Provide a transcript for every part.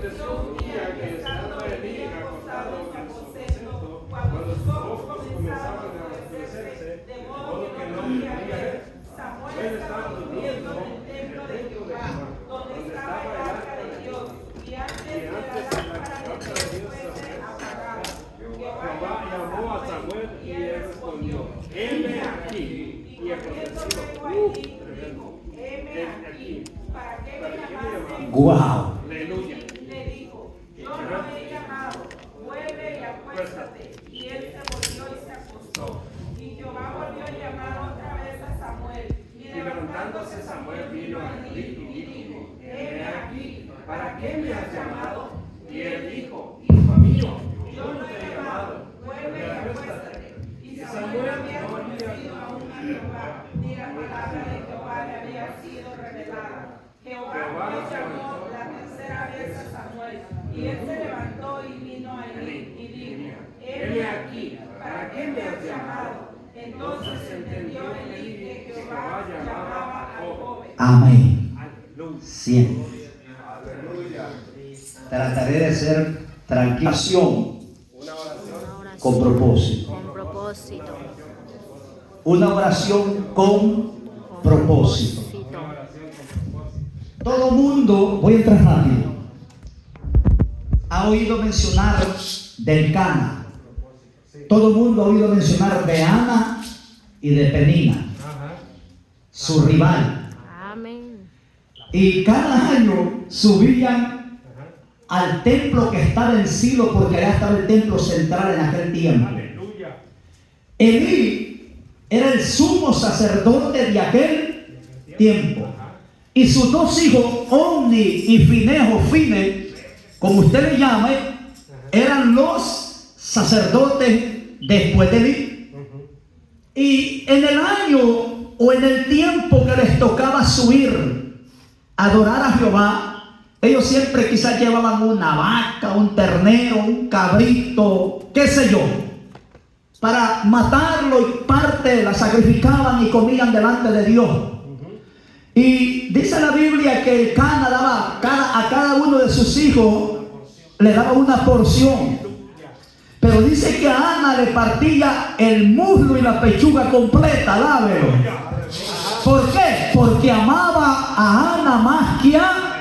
aconteció un día que estando Elí acostado en su aposento, cuando sus ojos comenzaban a oscurecerse, de modo que no podía ver, Samuel estaba durmiendo en el templo de Jehová, donde estaba el arca de Dios, y antes de la lámpara de Dios fuese apagada. Jehová llamó a Samuel y él respondió: heme aquí. Y aconteció dijo: heme aquí. ¿Para qué me llamaste? Wow. Aleluya. Le dijo: yo no he llamado, vuelve y acuéstate. Y él se volvió y se acostó. Y Jehová volvió a llamar otra vez a Samuel. Y levantándose Samuel vino a Elí y dijo: heme aquí. ¿Para qué me has llamado? Y él dijo: hijo mío, yo no he llamado, vuelve y acuéstate. Y Samuel no había conocido aún a Jehová, ni la palabra de Jehová le había sido revelada. Jehová pues llamó la tercera vez a Samuel, y él se levantó y vino a Elí y dijo: heme aquí. ¿Para qué me has llamado? Entonces entendió Elí que Jehová llamaba al joven. Amén. Siempre. Trataré de ser tranquilización con propósito. Una oración con propósito. Todo mundo, voy a entrar rápido, ha oído mencionar del Cana. Todo el mundo ha oído mencionar de Ana y de Penina, su rival. Amén. Y cada año subían al templo que estaba en Silo, porque allá estaba el templo central en aquel tiempo. Elí era el sumo sacerdote de aquel tiempo. Y sus dos hijos, Omni y Fine, como usted le llame, eran los sacerdotes después de Elí. Y en el año o en el tiempo que les tocaba subir a adorar a Jehová, ellos siempre quizás llevaban una vaca, un ternero, un cabrito, qué sé yo, para matarlo, y parte la sacrificaban y comían delante de Dios. Y dice la Biblia que el Cana daba a cada uno de sus hijos, le daba una porción. Pero dice que a Ana le partía el muslo y la pechuga completa, alábelo. ¿Por qué? Porque amaba a Ana más que a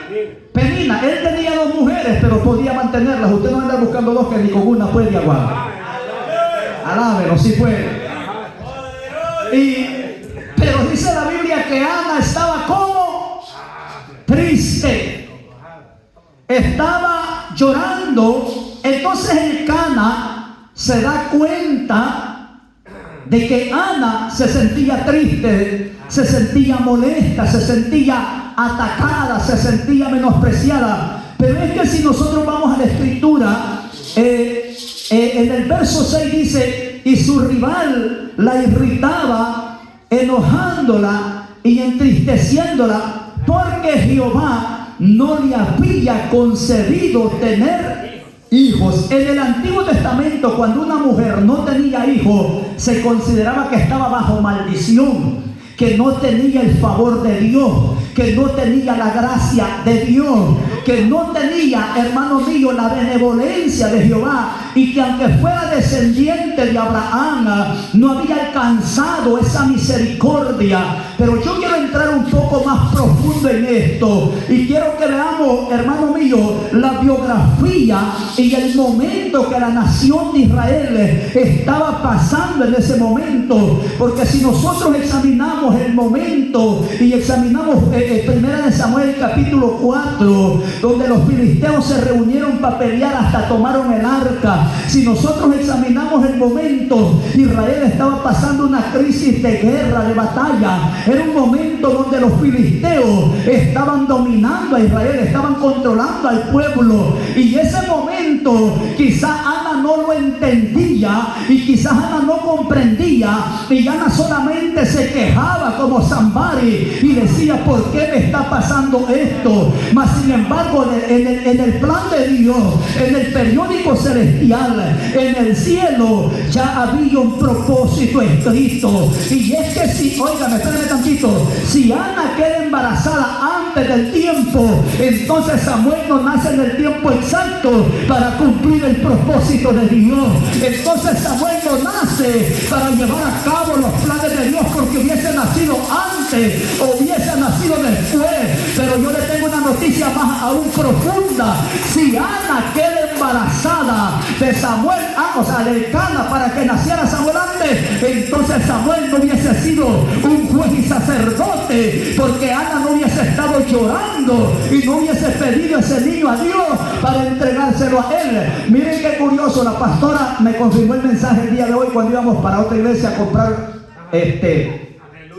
Penina. Él tenía dos mujeres, pero podía mantenerlas. Usted no anda buscando dos que ni con una puede aguantar. Alábelo, si puede. Pero dice la Biblia que Ana estaba como triste, estaba llorando. Entonces el Cana se da cuenta de que Ana se sentía triste, se sentía molesta, se sentía atacada, se sentía menospreciada. Pero es que si nosotros vamos a la escritura, en el verso 6 dice: y su rival la irritaba, enojándola y entristeciéndola, porque Jehová no le había concedido tener hijos. En el Antiguo Testamento, cuando una mujer no tenía hijos, se consideraba que estaba bajo maldición, que no tenía el favor de Dios, que no tenía la gracia de Dios, que no tenía, hermano mío, la benevolencia de Jehová, y que aunque fuera descendiente de Abraham, no había alcanzado esa misericordia. Pero yo quiero entrar un poco más profundo en esto, y quiero que veamos, hermano mío, la biografía y el momento que la nación de Israel estaba pasando en ese momento. Porque si nosotros examinamos el momento y examinamos primera de Samuel capítulo 4, donde los filisteos se reunieron para pelear, hasta tomaron el arca. Si nosotros examinamos el momento, Israel estaba pasando una crisis de guerra, de batalla. Era un momento donde los filisteos estaban dominando a Israel, estaban controlando al pueblo. Y ese momento quizá Ana no lo entendía y quizás Ana no comprendía, y Ana solamente se quejaba como Sambari y decía: ¿por qué me está pasando esto? Mas sin embargo, en el plan de Dios, en el periódico celestial, en el cielo, ya había un propósito escrito. Y es que si, óigame, espérame tantito, si Ana queda embarazada antes del tiempo, entonces Samuel no nace en el tiempo exacto para cumplir el propósito de Dios. Entonces Samuel no nace para llevar a cabo los planes de Dios, porque hubiese nacido antes o hubiese nacido después. Pero yo le tengo una noticia más aún profunda: si Ana queda embarazada de Samuel, o sea, de Elcana, para que naciera Samuel antes, entonces Samuel no hubiese sido un juez y sacerdote, porque Ana no hubiese estado llorando y no hubiese pedido ese niño a Dios para entregárselo a él. Miren qué curioso, la pastora me confirmó el mensaje el día de hoy cuando íbamos para otra iglesia a comprar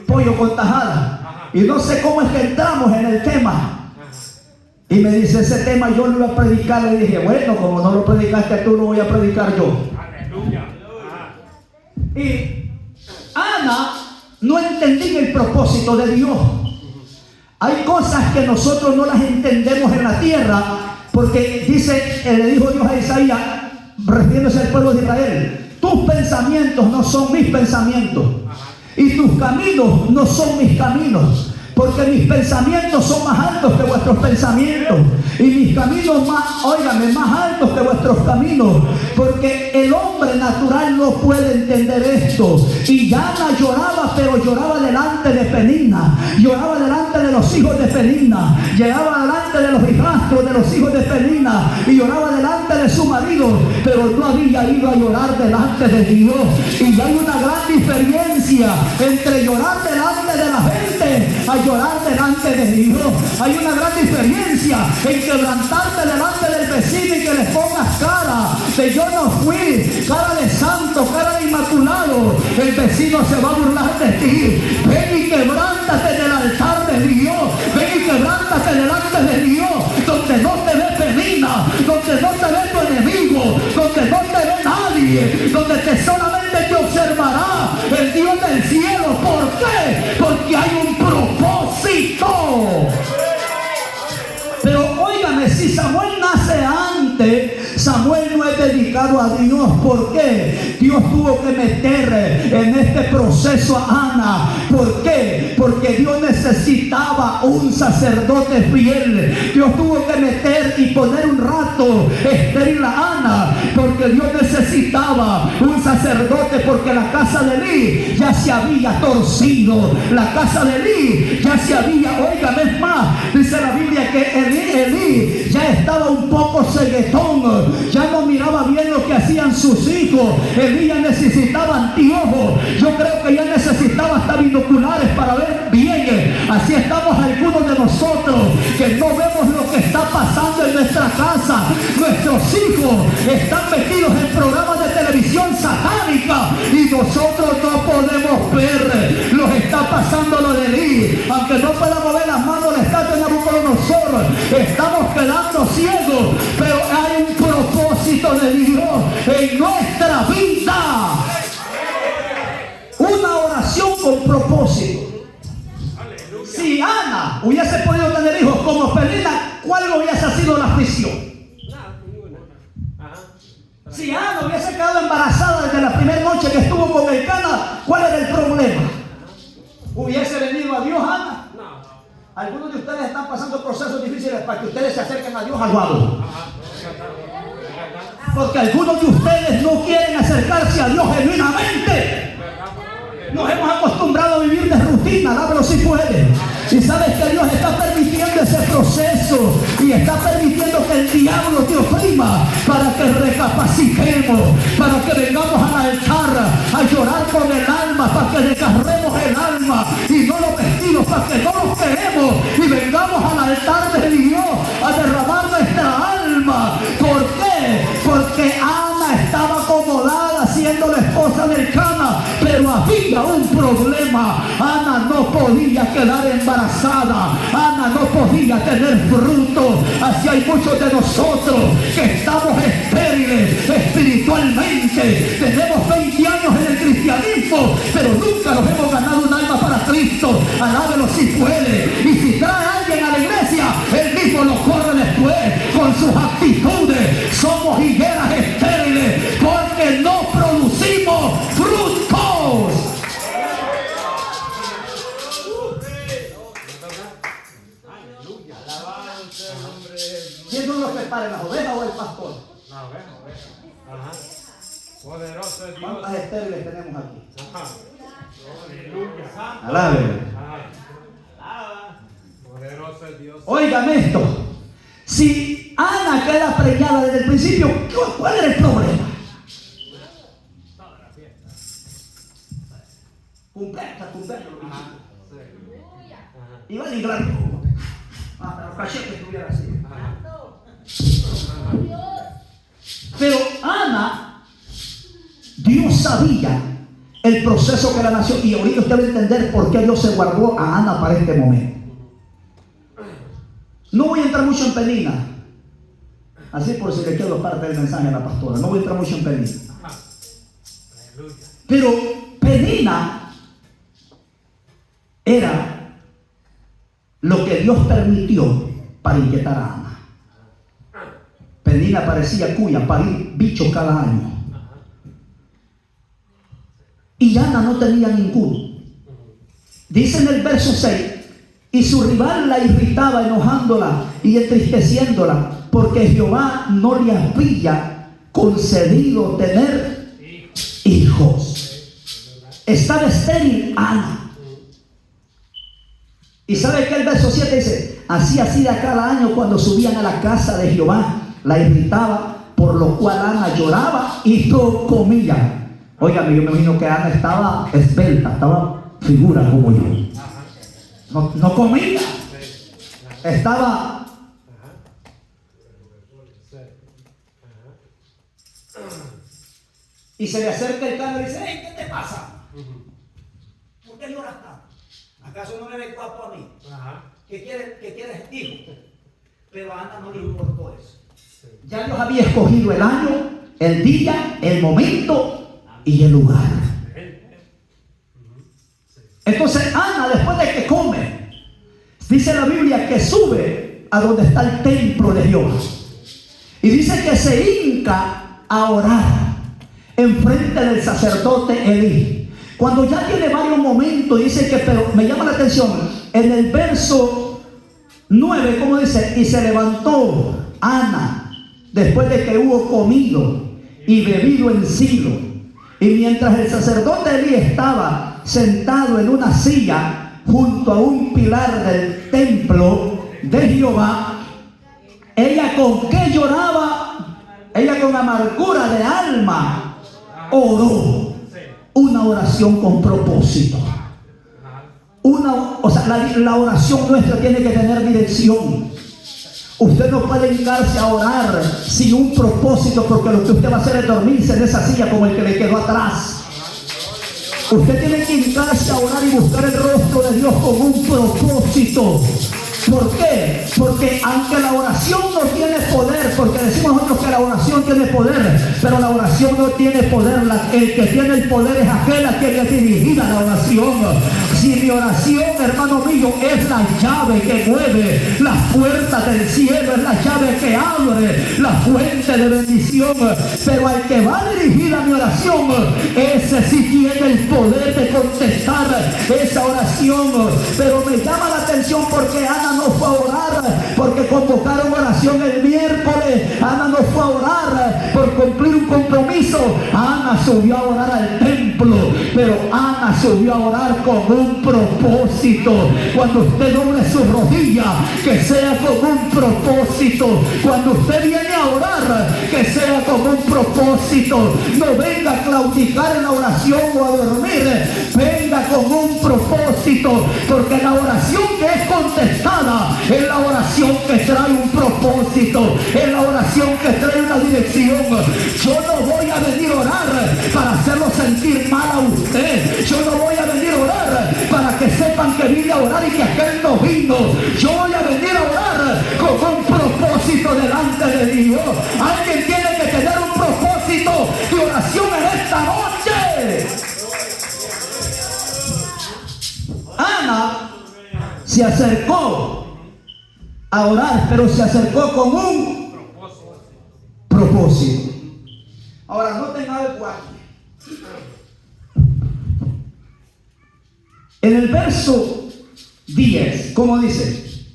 pollo con tajada, y no sé cómo es que entramos en el tema, y me dice: ese tema yo lo iba a predicar. Le dije: bueno, como no lo predicaste tú, lo voy a predicar yo. Y Ana no entendía el propósito de Dios. Hay cosas que nosotros no las entendemos en la tierra, porque dice, le dijo Dios a Isaías, refiriéndose al pueblo de Israel: tus pensamientos no son mis pensamientos, y tus caminos no son mis caminos, porque mis pensamientos son más altos que vuestros pensamientos, y mis caminos más, óigame, más altos que vuestros caminos, porque el hombre natural no puede entender esto. Y Ana lloraba, pero lloraba delante de Penina, lloraba delante de los hijos de Penina, lloraba delante de los hijastros de los hijos de Penina, y lloraba delante de su marido, pero no había ido a llorar delante de Dios. Y hay una gran diferencia entre llorar delante de la gente a llorar delante de Dios. Hay una gran diferencia en quebrantarte delante del vecino y que le pongas cara de yo no fui, cara de santo, cara de inmaculado. El vecino se va a burlar de ti. Ven y quebrántate del altar de Dios. Ven y quebrántate delante de Dios, donde no te ve Penina, donde no te ve tu enemigo, donde no te ve nadie, donde solamente te observará el Dios del cielo. ¿Por qué? Porque hay un propósito. Pero óigame, si Samuel nace antes, Samuel no es dedicado a Dios. ¿Por qué? Dios tuvo que meter en este proceso a Ana. ¿Por qué? Porque Dios necesitaba un sacerdote fiel. Dios tuvo que meter y poner un rato estéril a Ana, porque Dios necesitaba un sacerdote, porque la casa de Elí ya se había torcido. La casa de Elí ya se había, óigame, es más, dice la Biblia que Elí ya estaba un poco ceguetón, ya no miraba bien lo que hacían sus hijos. Elí ya necesitaba anteojos, yo creo que ya necesitaba hasta binoculares para ver bien. Así estamos algunos de nosotros que no vemos lo que está pasando en nuestra casa. Nuestros hijos están metidos en programas de televisión satánica y nosotros no podemos ver lo que está pasando lo de Elí. Aunque no pueda mover las manos, la estatua de Nabucodonosor, estamos quedando ciegos, pero hay un propósito de Dios en nuestra vida. Una oración con propósito. Si Ana hubiese podido tener hijos como Penina, ¿cuál hubiese sido la aflicción? Si Ana hubiese quedado embarazada desde la primera noche que estuvo con Elcana, ¿cuál era el problema? ¿Hubiese venido a Dios Ana? Algunos de ustedes están pasando procesos difíciles para que ustedes se acerquen a Dios alabado. Porque algunos de ustedes no quieren acercarse a Dios genuinamente. Nos hemos acostumbrado a vivir de rutina, dámelo si puede. Y sabes que Dios está permitiendo ese proceso y está permitiendo que el diablo te oprima para que recapacitemos, para que vengamos al altar a llorar con el alma, para que desgarremos el alma y no los vestidos, para que no los queremos y vengamos al altar de Dios a derramar nuestra alma. ¿Por qué? Porque Ana estaba acomodada siendo la esposa de Elcana, pero había un problema. Ana no podía quedar embarazada, Ana no podía tener fruto. Así hay muchos de nosotros que estamos estériles espiritualmente. espiritualmente. Tenemos 20 años en el cristianismo, pero nunca nos hemos ganado un alma para Cristo. Alábelo si puede. Y si trae a alguien a la iglesia, él mismo lo corre después con sus actitudes. Somos higueras estériles porque no producimos frutos. ¿Quién no los prepara, las ovejas o el pastor? La oveja. Ajá. Poderoso es Dios. ¿Cuántas estériles tenemos aquí? Ajá. Aleluya. Alábelo. Ajá. Poderoso es Dios. Oigan esto. Si Ana queda preñada desde el principio, ¿cuál era el problema? Toda la fiesta. Cumpleaños. Ajá. Sí. Ajá. Iba a librar. Hasta los cachetes estuviera así. Ajá. Pero Ana, Dios sabía el proceso que la nación, y ahorita usted va a entender por qué Dios se guardó a Ana para este momento. No voy a entrar mucho en Penina, así por si le quiero parte del mensaje a la pastora. No voy a entrar mucho en Penina. Ajá. Aleluya. Pero Penina era lo que Dios permitió para inquietar a Ana. Penina parecía cuya, parir bichos cada año. Y Ana no tenía ninguno. Dice en el verso 6, y su rival la irritaba, enojándola y entristeciéndola, porque Jehová no le había concedido tener hijos. Estaba estéril Ana. Y sabe que el verso 7 dice, así hacía cada año cuando subían a la casa de Jehová, la irritaba, por lo cual Ana lloraba y no comía. Oiga, yo me imagino que Ana estaba esbelta, estaba figura como yo. No comía. Estaba. Y se le acerca el cántaro y dice, hey, ¿qué te pasa? ¿Por qué lloras tanto? ¿Acaso no le ves guapo a mí? ¿Qué quieres hijo? Pero a Ana no le importó eso. Ya Dios había escogido el año, el día, el momento y el lugar. Entonces Ana, después de que come, dice la Biblia que sube a donde está el templo de Dios. Y dice que se hinca a orar enfrente del sacerdote Elí. Cuando ya tiene varios momentos, dice que, pero me llama la atención, en el verso 9, como dice, y se levantó Ana después de que hubo comido y bebido en Silo. Y mientras el sacerdote Elí estaba sentado en una silla junto a un pilar del templo de Jehová, ella con qué lloraba, ella con amargura de alma oró una oración con propósito. La oración nuestra tiene que tener dirección. Usted no puede hincarse a orar sin un propósito, porque lo que usted va a hacer es dormirse en esa silla como el que le quedó atrás. Usted tiene que hincarse a orar y buscar el rostro de Dios con un propósito. ¿Por qué? Porque aunque la oración no tiene poder, porque decimos nosotros que la oración tiene poder, pero la oración no tiene poder. El que tiene el poder es aquel a quien es dirigida la oración. Si mi oración, hermano mío, es la llave que mueve las puertas del cielo, es la llave que abre la fuente de bendición, pero al que va dirigida mi oración, ese sí tiene el poder de contestar esa oración. Pero me llama la atención porque Ana no fue a orar porque convocaron oración el miércoles. Ana no fue a orar por cumplir un compromiso. Ana subió a orar al templo, pero Ana subió a orar con un propósito. Cuando usted doble su rodilla, que sea con un propósito. Cuando usted viene a orar, que sea con un propósito. No venga a claudicar en la oración o a dormir. Venga con un propósito, porque la oración que es contestada es la oración que trae un propósito, es la oración que trae una dirección. Yo no voy a venir a orar para hacerlo sentir mal a usted. Yo no voy a venir a orar para que sepan que vine a orar y que aquel no vino. Yo voy a venir a orar con un propósito delante de Dios. Alguien tiene que tener un propósito que se acercó a orar, pero se acercó con un propósito. Ahora noten algo aquí. En el verso 10, ¿cómo dice?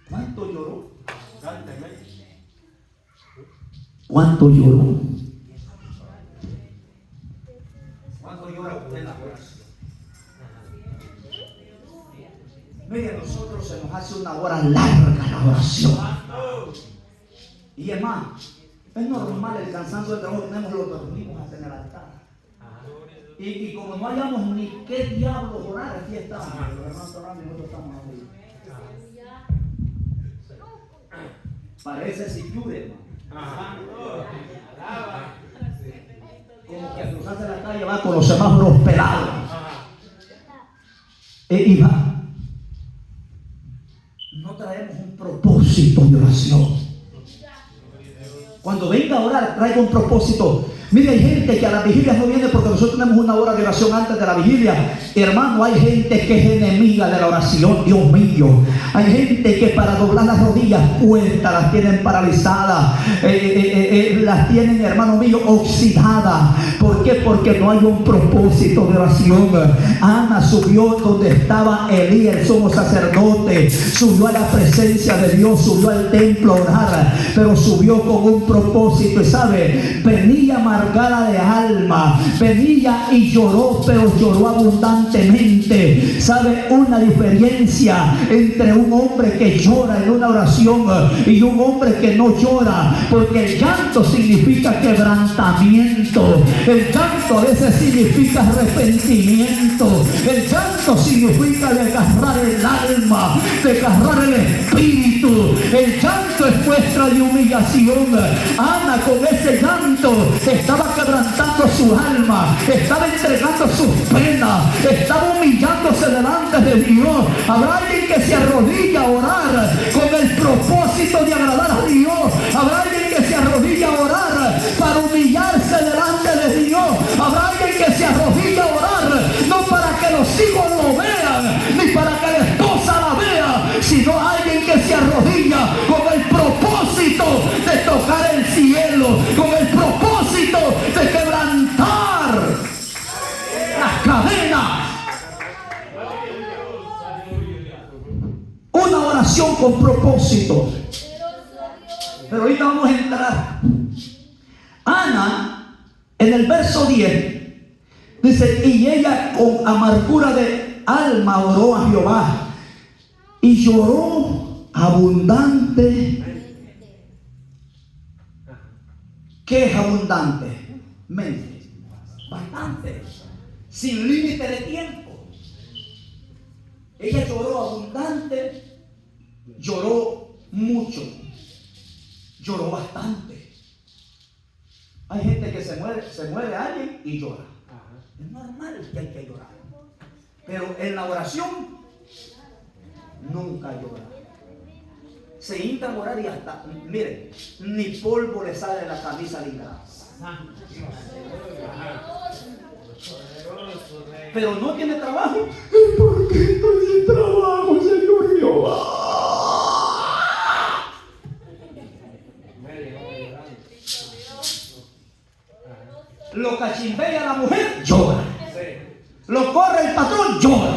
¿Cuánto lloró? ¿Cuánto lloró? ¿Cuánto llora usted en la oración? Mire, a nosotros se nos hace una hora larga la oración. Y es más, es normal el cansancio del trabajo, tenemos los dormimos hasta en el altar. Y como no hayamos ni qué diablos orar, aquí estamos. Los hermanos orando y nosotros estamos ahí. Parece Sicure, hermano. Como que a cruzarse la calle va con los semáforos pelados. Y va. No traemos un propósito de oración. Cuando venga a orar, traiga un propósito. Mire, hay gente que a las vigilias no viene porque nosotros tenemos una hora de oración antes de la vigilia. Hermano, hay gente que es enemiga de la oración, Dios mío. Hay gente que para doblar las rodillas cuesta, las tienen paralizadas, las tienen, hermano mío, oxidadas. ¿Por qué? Porque no hay un propósito de oración. Ana subió donde estaba Elías, el sumo sacerdote, subió a la presencia de Dios, subió al templo a orar, pero subió con un propósito. Y sabe, venía amargada de alma, venía y lloró, pero lloró abundantemente. ¿Sabe? Una diferencia entre un hombre que llora en una oración y un hombre que no llora, porque el llanto significa quebrantamiento, el llanto a veces significa arrepentimiento, el llanto significa desgarrar el alma, desgarrar el espíritu. El llanto es muestra de humillación. Ana con ese llanto estaba quebrantando su alma, estaba entregando sus penas, estaba humillándose delante de Dios. Habrá alguien que se arrodilla a orar con el propósito de agradar a Dios. Habrá alguien que se arrodilla a orar para humillarse delante de Dios. Habrá alguien que se arrodilla a orar no para que los hijos lo vean, ni para que la esposa la vea, sino alguien que se arrodilla con el propósito de tocar el cielo, con el propósito de quebrantar las cadenas. Una oración con propósito. Pero ahorita vamos a entrar. Ana, en el verso 10, dice: y ella con amargura de alma oró a Jehová y lloró abundante. ¿Qué es abundante? Mente. Bastante. Sin límite de tiempo. Ella lloró abundante, lloró mucho, lloró bastante. Hay gente que se muere alguien y llora. Es normal que hay que llorar. Pero en la oración nunca llora. Se hinca a orar y hasta, miren, ni polvo le sale de la camisa linda. Pero no tiene trabajo. ¿Por qué estoy sin trabajo, Señor Jehová? Lo cachimbea la mujer, llora. Lo corre el patrón, llora.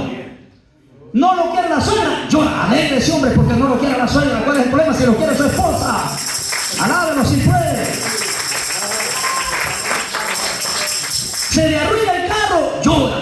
No lo quiere la suegra, llora. Alegre ese hombre porque no lo quiere la suegra. ¿Cuál es el problema? Si lo quiere su esposa, alábelo si puede. Se le arruina el carro, llora.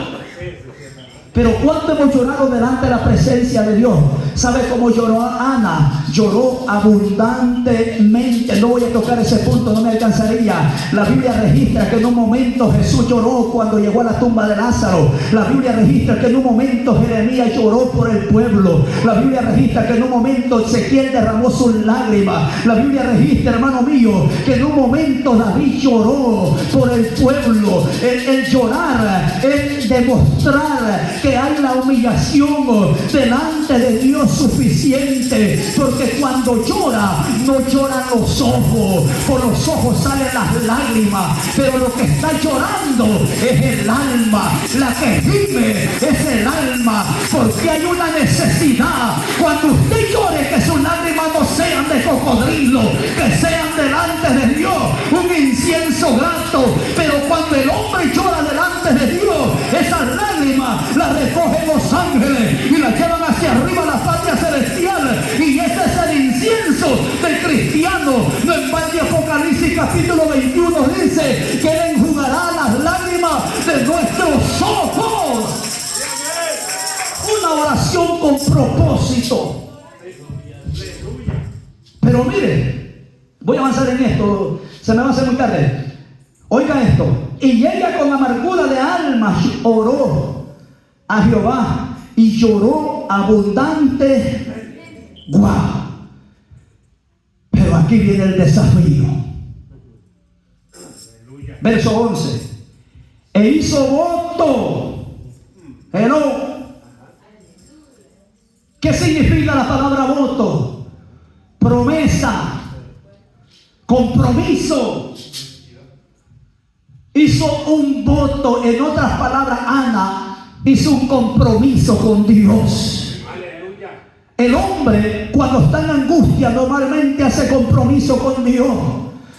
Pero ¿cuánto hemos llorado delante de la presencia de Dios? ¿Sabe cómo lloró Ana? Lloró abundantemente. No voy a tocar ese punto, no me alcanzaría. La Biblia registra que en un momento Jesús lloró cuando llegó a la tumba de Lázaro. La Biblia registra que en un momento Jeremías lloró por el pueblo. La Biblia registra que en un momento Ezequiel derramó sus lágrimas. La Biblia registra, hermano mío, que en un momento David lloró por el pueblo. El llorar es demostrar que hay la humillación delante de Dios suficiente, porque Porque cuando llora, no lloran los ojos. Por los ojos salen las lágrimas. Pero lo que está llorando es el alma. La que vive es el alma. Porque hay una necesidad. Cuando usted llore, que sus lágrimas no sean de cocodrilo, que sean delante de Dios un incienso grato. Pero cuando el hombre llora delante de Dios, esas lágrimas las recogen los ángeles y las llevan hacia arriba a la patria celestial. Y ese es el incienso del cristiano. No en balde Apocalipsis capítulo 21 dice que Él enjugará las lágrimas de nuestros ojos. Una oración con propósito. Pero mire, voy a avanzar en esto, se me va a hacer muy tarde. Oiga esto. Y ella con amargura de alma oró a Jehová y lloró abundante. ¡Guau! Pero aquí viene el desafío. Verso 11. E hizo voto. Pero, ¿qué significa la palabra voto? Promesa, compromiso. Hizo un voto. En otras palabras, Ana hizo un compromiso con Dios. El hombre, cuando está en angustia, normalmente hace compromiso con Dios.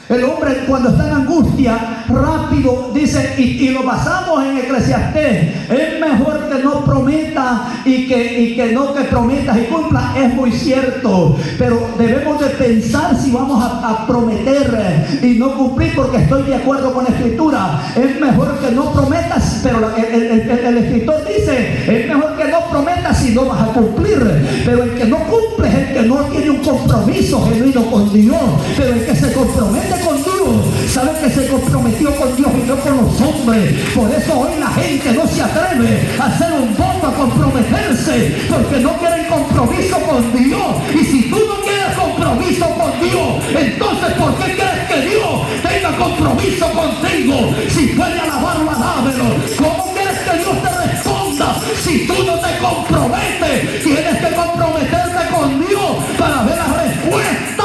El hombre, cuando está en angustia, rápido dice, y lo basamos en Eclesiastés: es mejor que no prometa y que no que prometas y cumpla. Es muy cierto, pero debemos de pensar si vamos a prometer y no cumplir, porque estoy de acuerdo con la Escritura. Es mejor que no prometas, pero el escritor dice: es mejor que no prometas si no vas a cumplir. Pero el que no cumple es el que no tiene un compromiso genuino con Dios. Pero el que se compromete con Dios sabe que se comprometió con Dios y no con los hombres. Por eso hoy la gente no se atreve a hacer un voto, a comprometerse, porque no quieren compromiso con Dios. Y si tú no quieres compromiso con Dios, entonces ¿por qué quieres que Dios tenga compromiso contigo? Si puede alabarlo, alábelo. ¿Cómo quieres que Dios te responda si tú no te comprometes? Tienes que comprometerte con Dios para ver la respuesta.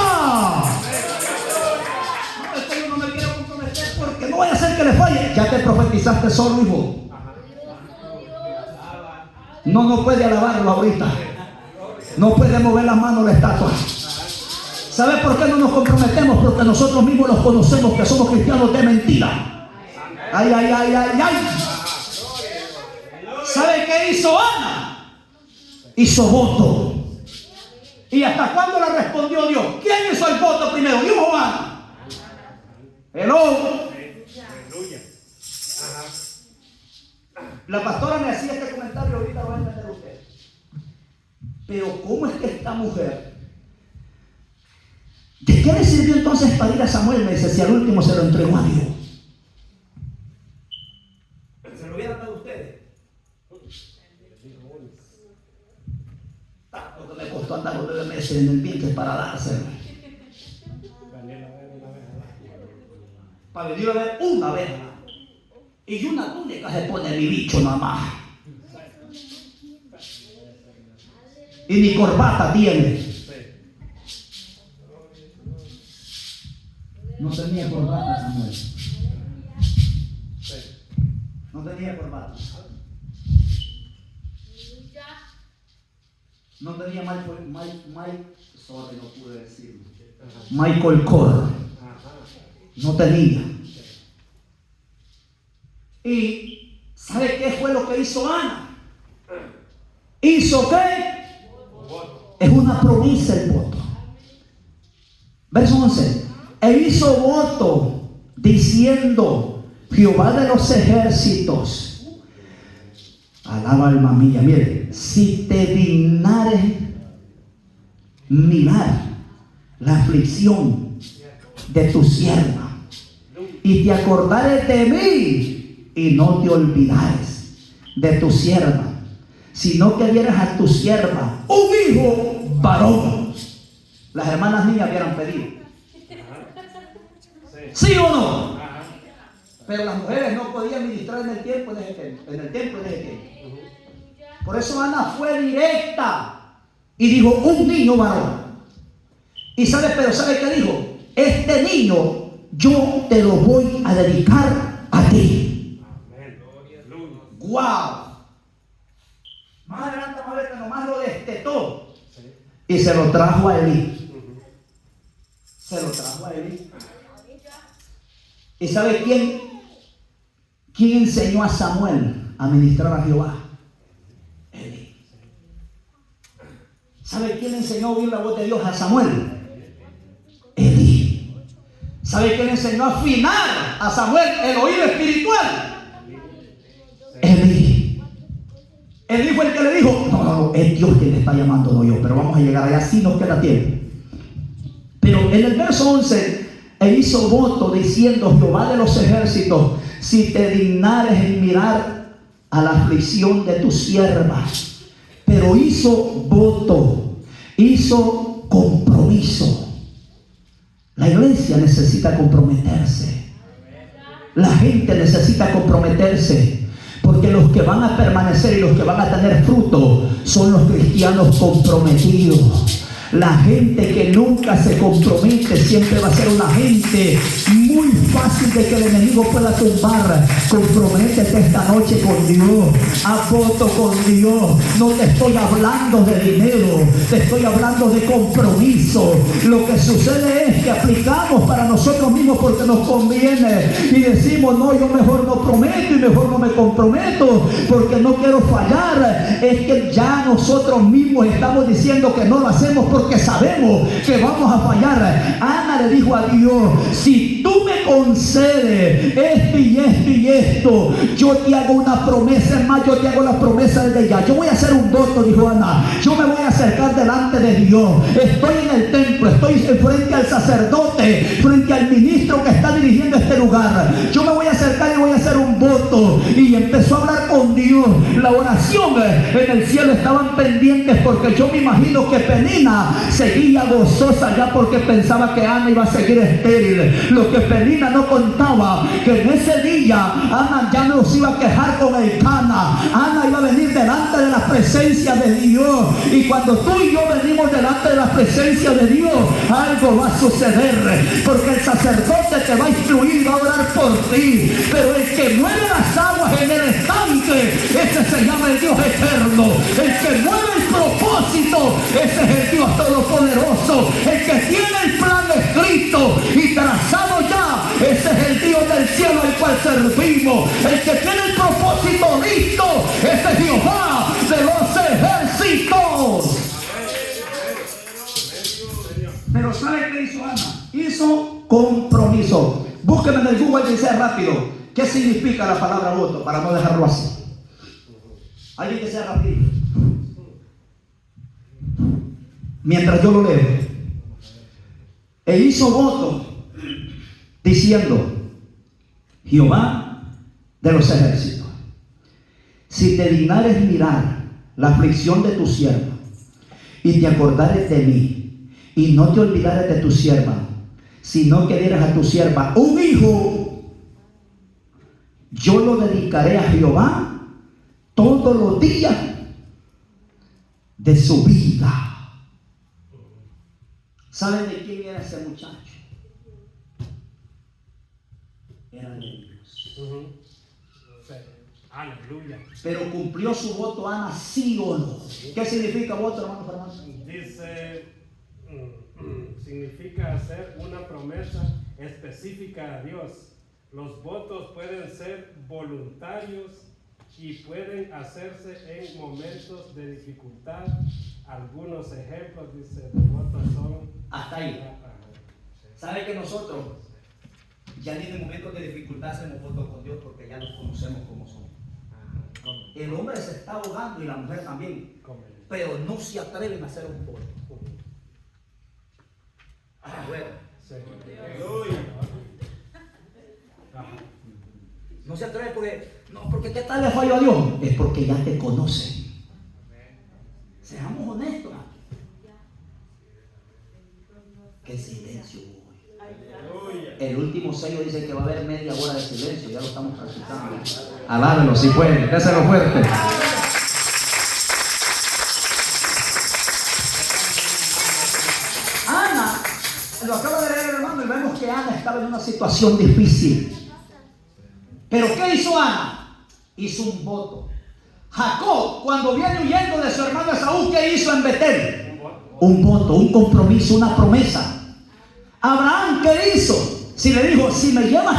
No vaya a ser que le falle. Ya te profetizaste solo, hijo. No puede alabarlo ahorita. No puede mover las manos la estatua. ¿Sabe por qué no nos comprometemos? Porque nosotros mismos los conocemos que somos cristianos de mentira. Ay, ay, ay, ay, ay. ¿Sabe qué hizo Ana? Hizo voto. ¿Y hasta cuándo le respondió Dios? ¿Quién hizo el voto primero? ¿Dios o Ana? Hello. La pastora me hacía este comentario, ahorita lo va a entender usted. Pero ¿cómo es que esta mujer, de qué le sirvió entonces para ir a Samuel? Me dice, si al último se lo entregó a Dios. ¿Se lo hubieran dado a ustedes? Tanto que me costó andar 9 meses en el vientre para dárselo. Para venir a ver una vez. Y una túnica se pone mi bicho nada más. Y ni corbata tiene. No tenía corbata, Samuel. No tenía corbata. No tenía sorry, no pude decirlo. Michael Kors. No tenía. ¿Y sabe qué fue lo que hizo Ana? ¿Hizo qué? Es una promesa el voto. Verso 11. E hizo voto diciendo: Jehová de los ejércitos, alaba alma mía, mire, si te dignares mirar la aflicción de tu sierva y te acordares de mí y no te olvidares de tu sierva, sino que dieras a tu sierva un hijo varón. Las hermanas mías hubieran pedido. ¿Sí o no? Pero las mujeres no podían ministrar en el templo de ese. Por eso Ana fue directa y dijo: un niño varón. Y pero ¿sabe qué dijo? Este niño yo te lo voy a dedicar a ti. ¡Wow! Más adelante vamos a ver que nomás lo destetó y se lo trajo a Elí. Se lo trajo a Elí. ¿Y sabe quién enseñó a Samuel a ministrar a Jehová? Elí. ¿Sabe quién enseñó a oír la voz de Dios a Samuel? Elí. ¿Sabe quién enseñó a afinar a Samuel el oído espiritual? Elí. Elí fue el que le dijo: no, es Dios quien le está llamando, no yo, pero vamos a llegar allá, si nos queda tiempo. Pero en el verso 11, e hizo voto diciendo: Jehová de los ejércitos, si te dignares en mirar a la aflicción de tu sierva. Pero hizo voto, hizo compromiso. La iglesia necesita comprometerse. La gente necesita comprometerse. Porque los que van a permanecer y los que van a tener fruto son los cristianos comprometidos. La gente que nunca se compromete siempre va a ser una gente muy fácil de que el enemigo pueda tumbar. Comprométete esta noche con Dios. Haz voto con Dios. No te estoy hablando de dinero, te estoy hablando de compromiso. Lo que sucede es que aplicamos para nosotros mismos porque nos conviene y decimos: no, yo mejor no prometo y mejor no me comprometo porque no quiero fallar. Es que ya nosotros mismos estamos diciendo que no lo hacemos porque sabemos que vamos a fallar. Ana le dijo a Dios: si tú me concedes esto y esto y esto, yo te hago una promesa. Es más, yo te hago la promesa desde ya. Yo voy a hacer un voto, dijo Ana. Yo me voy a acercar delante de Dios. Estoy en el templo, estoy frente al sacerdote, frente al ministro que está dirigiendo este lugar. Yo me voy a acercar y voy a hacer un voto. Y empezó a hablar con Dios. La oración en el cielo estaban pendientes, porque yo me imagino que Penina seguía gozosa ya porque pensaba que Ana iba a seguir estéril. Lo que Penina no contaba, que en ese día Ana ya no se iba a quejar con el Cana. Ana iba a venir delante de la presencia de Dios. Y cuando tú y yo venimos delante de la presencia de Dios, algo va a suceder, porque el sacerdote te va a instruir y va a orar por ti. Pero el que mueve las aguas en el estanque, ese se llama el Dios eterno. El que mueve el propósito, ese es el Dios todopoderoso. El que tiene el plan escrito y trazado ya, ese es el Dios del cielo al cual servimos. El que tiene el propósito listo, ese es Jehová de los ejércitos. Pero ¿sabe qué hizo Ana? Hizo compromiso. Búsqueme en el Google y dice rápido: ¿qué significa la palabra voto? Para no dejarlo así. Alguien que sea rápido. Mientras yo lo leo. E hizo voto diciendo: Jehová de los ejércitos, si te dignares mirar la aflicción de tu sierva y te acordares de mí y no te olvidares de tu sierva, sino que dieras a tu sierva un hijo, yo lo dedicaré a Jehová todos los días de su vida. ¿Saben de quién era ese muchacho? Era de Dios. Aleluya. Pero cumplió su voto Ana, sí o no. ¿Qué significa voto, hermano Fernando? Dice, significa hacer una promesa específica a Dios. Los votos pueden ser voluntarios y pueden hacerse en momentos de dificultad. Algunos ejemplos, dice, los votos son... Hasta ahí. ¿Sabe que nosotros ya ni en momentos de dificultad hacemos votos con Dios porque ya los conocemos como son? El hombre se está ahogando y la mujer también, pero no se atreven a hacer un voto. Bueno, no se atreven porque ¿qué tal le falló a Dios? Es porque ya te conocen. Seamos honestos. Qué silencio hoy. El último sello dice que va a haber media hora de silencio. Ya lo estamos practicando. Alábenlo si pueden, déselo fuerte. Ana situación difícil. Pero ¿qué hizo Ana? Hizo un voto. Jacob, cuando viene huyendo de su hermano Esaú, ¿qué hizo en Betel? Un voto, un compromiso, una promesa. Abraham, ¿qué hizo? Si le dijo, si me llevas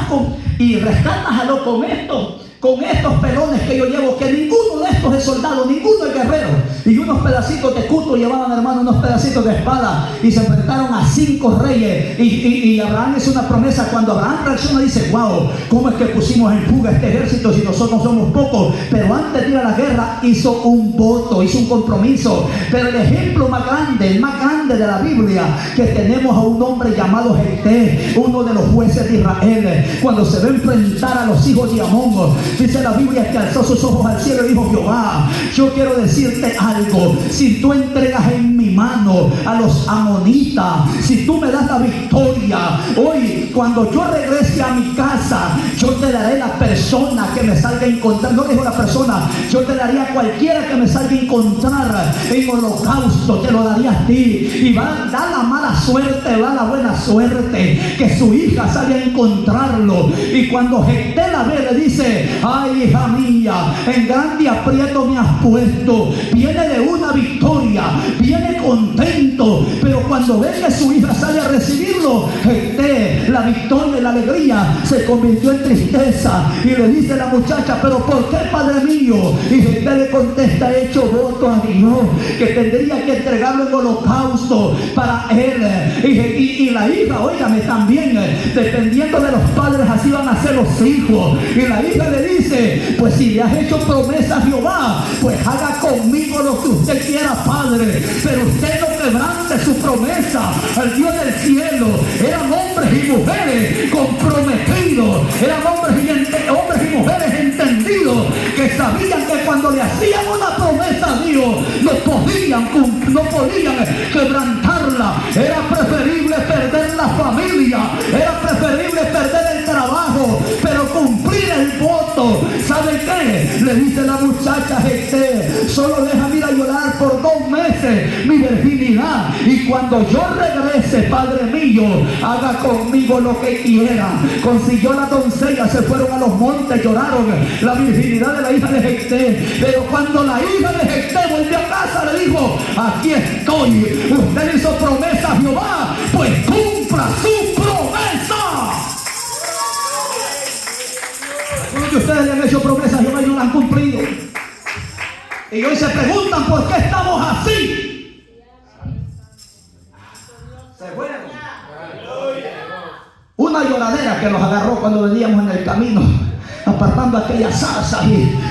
y rescátaselo con estos pelones que yo llevo, que ninguno de estos es soldado, ninguno es guerrero, y unos pedacitos de cuto llevaban, hermano, unos pedacitos de espada, y se enfrentaron a 5 reyes, y Abraham hizo una promesa. Cuando Abraham reacciona, dice, wow, ¿cómo es que pusimos en fuga este ejército si nosotros somos pocos? Pero antes de ir a la guerra hizo un voto, hizo un compromiso. Pero el ejemplo más grande, el más grande de la Biblia, que tenemos a un hombre llamado Jefté, uno de los jueces de Israel, cuando se va a enfrentar a los hijos de Amón, dice la Biblia que alzó sus ojos al cielo y dijo, Jehová, yo quiero decirte algo. Si tú entregas en mi mano a los amonitas, si tú me das la victoria, hoy cuando yo regrese a mi casa, yo te daré la persona que me salga a encontrar. No dijo la persona, yo te daría a cualquiera que me salga a encontrar en holocausto, te lo daría a ti. Y va a dar la mala suerte, va la buena suerte, que su hija salga a encontrarlo. Y cuando Jefté la ve, le dice, ay, hija mía, en grande aprieto me has puesto. Viene de una victoria, viene contento, pero cuando ve que su hija sale a recibirlo, la victoria y la alegría se convirtió en tristeza. Y le dice la muchacha, pero ¿por qué, padre mío? Y Jefté le contesta, he hecho voto a Dios que tendría que entregarlo en holocausto para él. Y la hija, óigame, también, dependiendo de los padres, así van a ser los hijos. Y la hija le dice, pues si le has hecho promesa a Jehová, pues haga conmigo lo que usted quiera, padre, pero usted no quebrante su promesa al Dios del cielo. Eran hombres y mujeres comprometidos, eran hombres y mujeres entendidos, que sabían que cuando le hacían una promesa a Dios, no podían quebrantarla. Era preferible perder la familia, era preferible perder el trabajo, pero cumplir el voto. ¿Sabe qué? Le dice la muchacha Jefté, solo déjame ir a llorar por 2 meses mi virginidad, y cuando yo regrese, padre mío, haga conmigo lo que quiera. Consiguió la doncella, se fueron a los montes, lloraron la virginidad de la hija de Jefté. Pero cuando la hija de Jefté volvió a casa, le dijo, aquí estoy, usted hizo promesa a Jehová, pues cumpla su promesa. Algunos de ustedes le han hecho promesas a Jehová y no la han cumplido, y hoy se preguntan por qué estamos así. Se fueron. Una lloradera que nos agarró cuando veníamos en el camino, apartando aquellas zarzas,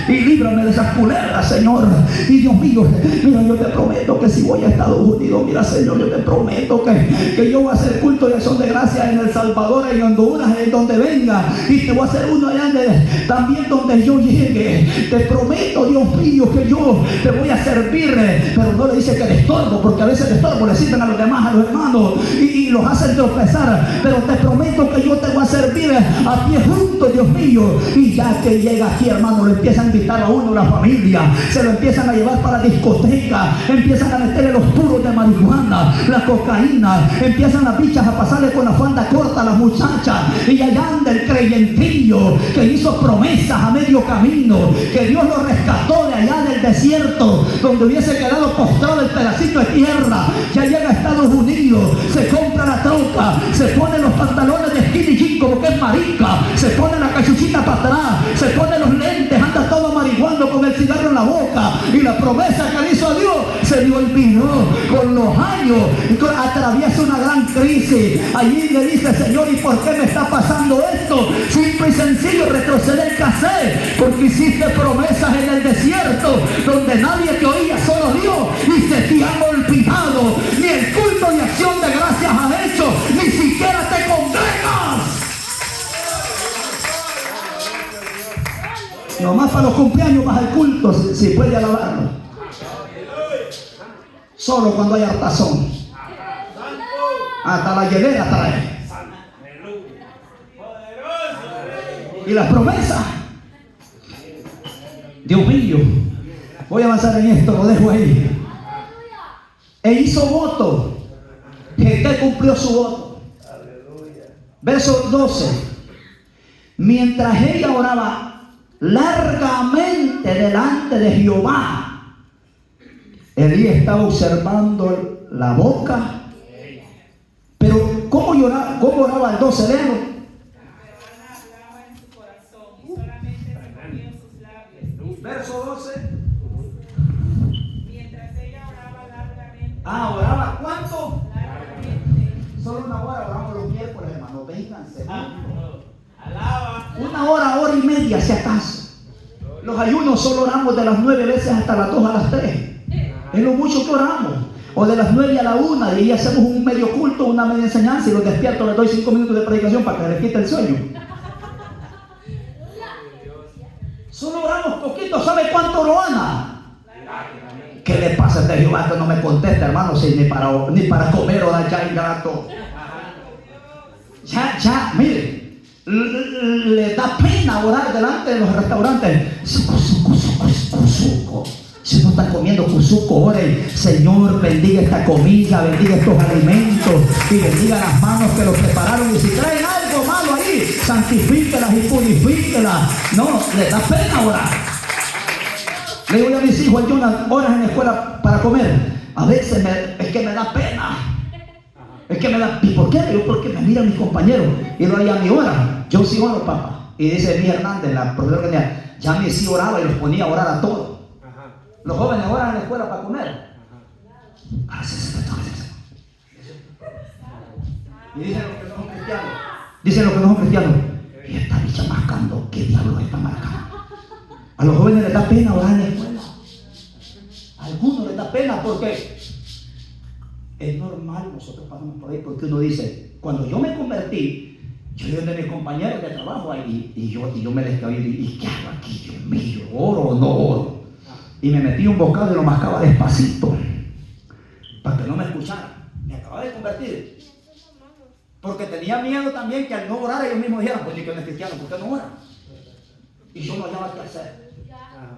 y líbrame de esas culebras, Señor. Y Dios mío, mira, yo te prometo que si voy a Estados Unidos, mira, Señor, yo te prometo que yo voy a hacer culto de acción de gracias en El Salvador, en Honduras, en donde venga, y te voy a hacer uno allá también donde yo llegue. Te prometo, Dios mío, que yo te voy a servir. Pero no le dice que le estorbo, porque a veces el estorbo le sirven a los demás, a los hermanos, y los hacen tropezar. Pero te prometo que yo te voy a servir a pie junto, Dios mío. Y ya que llega aquí, hermano, le empiezan a invitar a uno, la familia, se lo empiezan a llevar para discoteca, empiezan a meterle los puros de marihuana, la cocaína, empiezan las bichas a pasarle con la falda corta a las muchachas, y allá anda el creyentillo que hizo promesas a medio camino, que Dios lo rescató de allá del desierto, donde hubiese quedado postrado el pedacito de tierra. Ya llega a Estados Unidos, se compra la troca, se pone los pantalones de skinny jean como que es marica, se pone la cachuchita para atrás, se pone los lentes, anda todo marihuando con el cigarro en la boca, y la promesa que le hizo a Dios se le olvidó. Con los años atraviesa una gran crisis. Allí le dice, Señor, ¿y por qué me está pasando esto? Simple y sencillo, retrocede el cassette, porque hiciste promesas en el desierto donde nadie te oía, solo Dios, y se te han olvidado. Ni el culto de acción de gracias has hecho, ni siquiera te congregas. Nomás para los cumpleaños vas al culto, si puede alabarlo. Solo cuando hay hartazón. Hasta la hielera trae. Y las promesas. Dios mío. Voy a avanzar en esto, lo dejo ahí. E hizo voto. Jefté cumplió su voto. Verso 12. Mientras ella oraba largamente delante de Jehová, Elí estaba observando la boca. Pero ¿cómo oraba el 12? Léalo. Ana hablaba en su corazón y solamente se movían sus labios. Verso 12. Mientras ella oraba largamente. ¿Oraba cuánto? Largamente. Solo una hora oramos los miércoles, hermano. Vénganse. Alaba. Una hora y media, si acaso. Los ayunos solo oramos de las 9 veces hasta las 2 a las 3. Es lo mucho que oramos. O de las 9 a la 1, y ahí hacemos un medio culto, una media enseñanza, y los despierto, les doy 5 minutos de predicación para que les quite el sueño. Solo oramos poquito. ¿Sabe cuánto oró Ana? ¿Qué le pasa a este Jehová que no me contesta, hermano? Si ni para comer orar ya ingrato. Ya, mire, le da pena orar delante de los restaurantes. Cuzuco. Si no están comiendo cuzuco, oren: Señor, bendiga esta comida, bendiga estos alimentos y bendiga las manos que los prepararon. Y si traen algo malo ahí, santifíquelas y purifíquelas. No, les da pena orar. Le digo a mis hijos: hay unas horas en la escuela para comer. A veces es que me da pena. Es que me da. ¿Y por qué? Yo, porque me miran mis compañeros y no hay a mi hora. Yo sí oro, papá. Y dice mi Hernández, la profesora que tenía, ya me sí oraba y los ponía a orar a todos. Los jóvenes oran en la escuela para comer. Y dicen los que no son cristianos. Y esta bicha marcando. ¿Qué diablos está marcando? A los jóvenes les da pena orar en la escuela. A algunos les da pena porque es normal. Nosotros pasamos por ahí porque uno dice: cuando yo me convertí, yo iba de mis compañeros de trabajo ahí y yo me les quedé y ¿qué hago aquí? Dios mío, ¿oro o no oro? Y me metí un bocado y lo mascaba despacito para que no me escucharan. Me acababa de convertir porque tenía miedo también que al no orar ellos mismos dijeran: pues ni que no es cristiano, ¿por qué no ora? Y yo no hallaba qué hacer.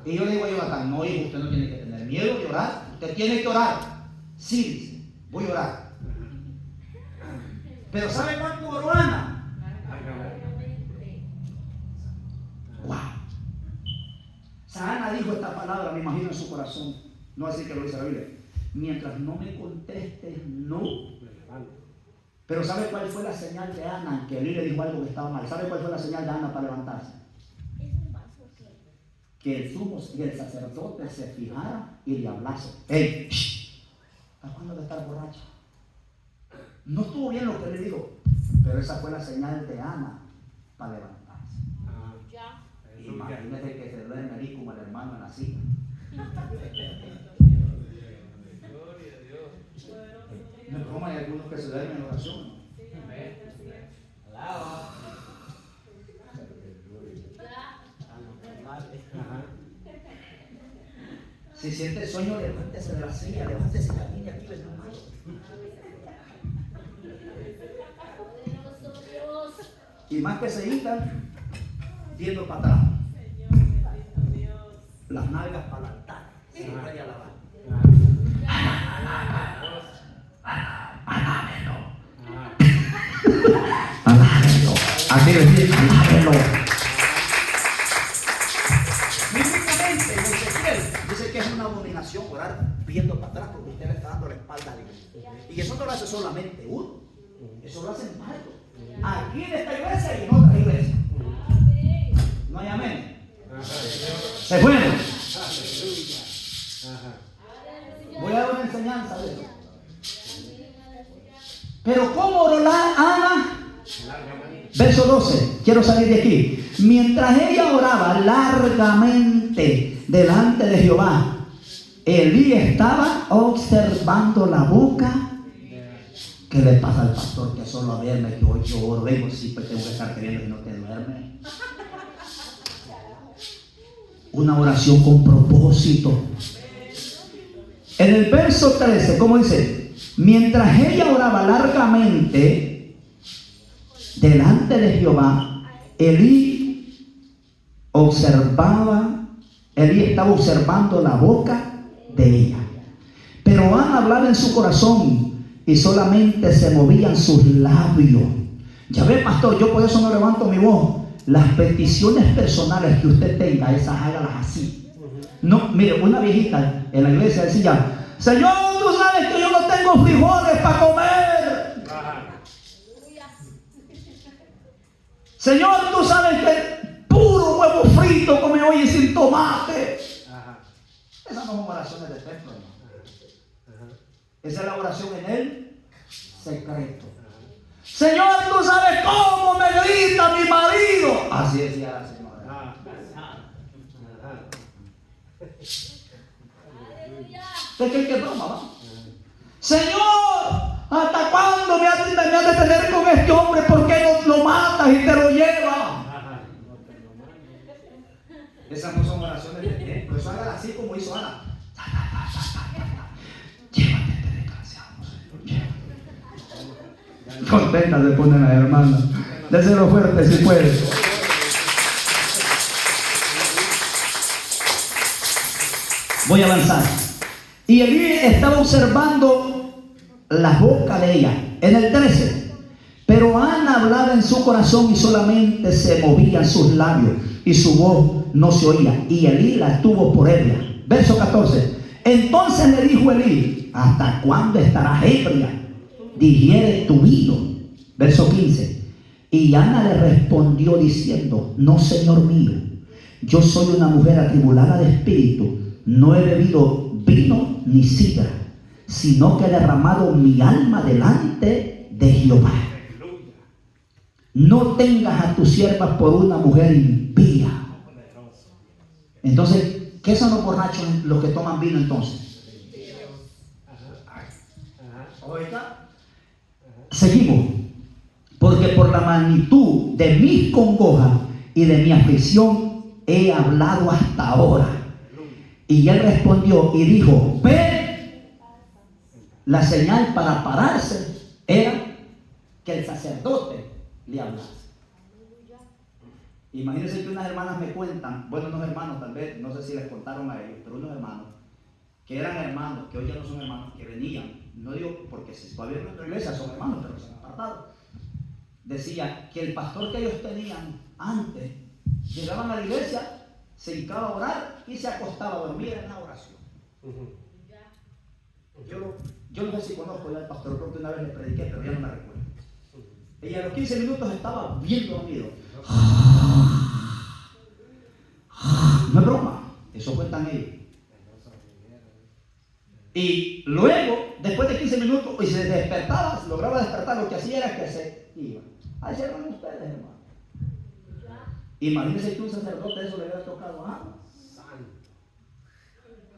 Y yo le digo a Jonathan: no, hijo, usted no tiene que tener miedo de orar, usted tiene que orar. Sí, dice, voy a orar. Pero ¿sabe cuánto oró Ana? Wow. Ana dijo esta palabra, me imagino, en su corazón. No así que lo dice la Biblia: mientras no me contestes, no. Pero ¿sabe cuál fue la señal de Ana? Que Elí le dijo algo que estaba mal. ¿Sabe cuál fue la señal de Ana para levantarse? Que el sacerdote se fijara y le hablase. ¡Ey! ¿Hasta cuándo de estar borracha? No estuvo bien lo que le dijo, pero esa fue la señal de Ana para levantarse. Imagínate que se duerme ahí como el hermano en la silla. No, como hay algunos que se duermen en oración. Si siente sueño, levántese de la silla, levántese y camine aquí, hermano. Y más que se hincan viendo para atrás. Las nalgas para el altar. Siempre y alabar. Alábelo. Alábelo. Así decir, alábelo. Bíblicamente, Ezequiel dice que es una abominación orar viendo para atrás porque usted le está dando la espalda a Dios. Y eso no lo hace solamente uno. Eso lo hacen varios. Aquí en esta iglesia y en otra iglesia. No hay amén. Se fueron. Voy a dar una enseñanza de eso. Pero ¿cómo oró Ana? Verso 12. Quiero salir de aquí. Mientras ella oraba largamente delante de Jehová, Elí estaba observando la boca. ¿Qué le pasa al pastor que solo a verme que hoy yo oro? Vengo, sí, pues tengo que estar queriendo y no te duerme. Una oración con propósito. En el verso 13, ¿cómo dice? Mientras ella oraba largamente delante de Jehová, Elí estaba observando la boca de ella. Pero Ana hablaba en su corazón y solamente se movían sus labios. Ya ve, pastor, yo por eso no levanto mi voz. Las peticiones personales que usted tenga, esas hágalas así. No, mire, una viejita en la iglesia decía: Señor, tú sabes que yo no tengo frijoles para comer. Señor, tú sabes que puro huevo frito come hoy sin tomate. Esas no son oraciones de templo, hermano. Esa es la oración en el secreto. Señor, tú sabes cómo me grita mi marido. Así decía la señora. ¿Usted cree que es broma, va? Señor, ¿hasta cuándo me has de tener con este hombre? ¿Por qué no lo matas y te lo llevas? Esas no son oraciones de templo. Eso hágala así como hizo Ana. Llévate este desgraciado, Señor, llévate. Contenta se ponen las hermanas. Déselo fuerte si puede. Voy a avanzar. Y Elí estaba observando la boca de ella. En el 13. Pero Ana hablaba en su corazón y solamente se movían sus labios y su voz no se oía. Y Elí la tuvo por ebria. Verso 14. Entonces le dijo Elí: ¿hasta cuándo estarás ebria? Digiere tu vino. Verso 15. Y Ana le respondió diciendo: no, Señor mío, yo soy una mujer atribulada de espíritu. No he bebido vino ni sidra, sino que he derramado mi alma delante de Jehová. No tengas a tu sierva por una mujer impía. Entonces, ¿qué son los borrachos los que toman vino entonces? Oiga. Seguimos. Porque por la magnitud de mis congojas y de mi aflicción he hablado hasta ahora. Y él respondió y dijo: ve. La señal para pararse era que el sacerdote le hablase. Imagínense que unas hermanas me cuentan, bueno, unos hermanos tal vez, no sé si les contaron a ellos, pero unos hermanos que eran hermanos, que hoy ya no son hermanos, que venían, no digo porque si todavía en nuestra iglesia son hermanos, pero se han apartado. Decía que el pastor que ellos tenían antes, llegaban a la iglesia, se hincaba a orar y se acostaba a dormir en la oración. Yo no sé si conozco ya al pastor, creo que una vez le prediqué, pero ya no me recuerdo. Y a los 15 minutos estaba bien dormido. No es broma, eso cuentan ellos. Y luego, después de 15 minutos, y se despertaba, se lograba despertar, lo que hacía era que se iba. Ahí se van ustedes, hermano. Imagínense que un sacerdote eso le hubiera tocado a Ana.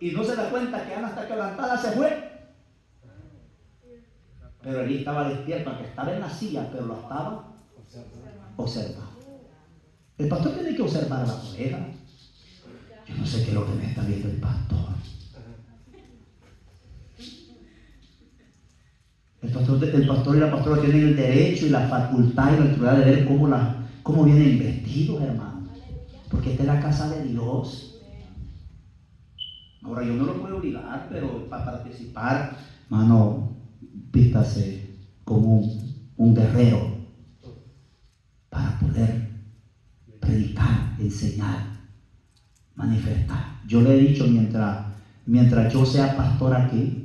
Y no se da cuenta que Ana, hasta que levantada, se fue. Pero él estaba despierto, que estaba en la silla, pero lo estaba observando. El pastor tiene que observar a la colega. Yo no sé qué es lo que me está viendo el pastor. El pastor y la pastora tienen el derecho y la facultad y la autoridad de ver cómo vienen vestidos, hermano. Porque esta es la casa de Dios. Ahora yo no lo puedo obligar, pero para participar, hermano, vístase como un guerrero para poder predicar, enseñar, manifestar. Yo le he dicho, mientras yo sea pastor aquí,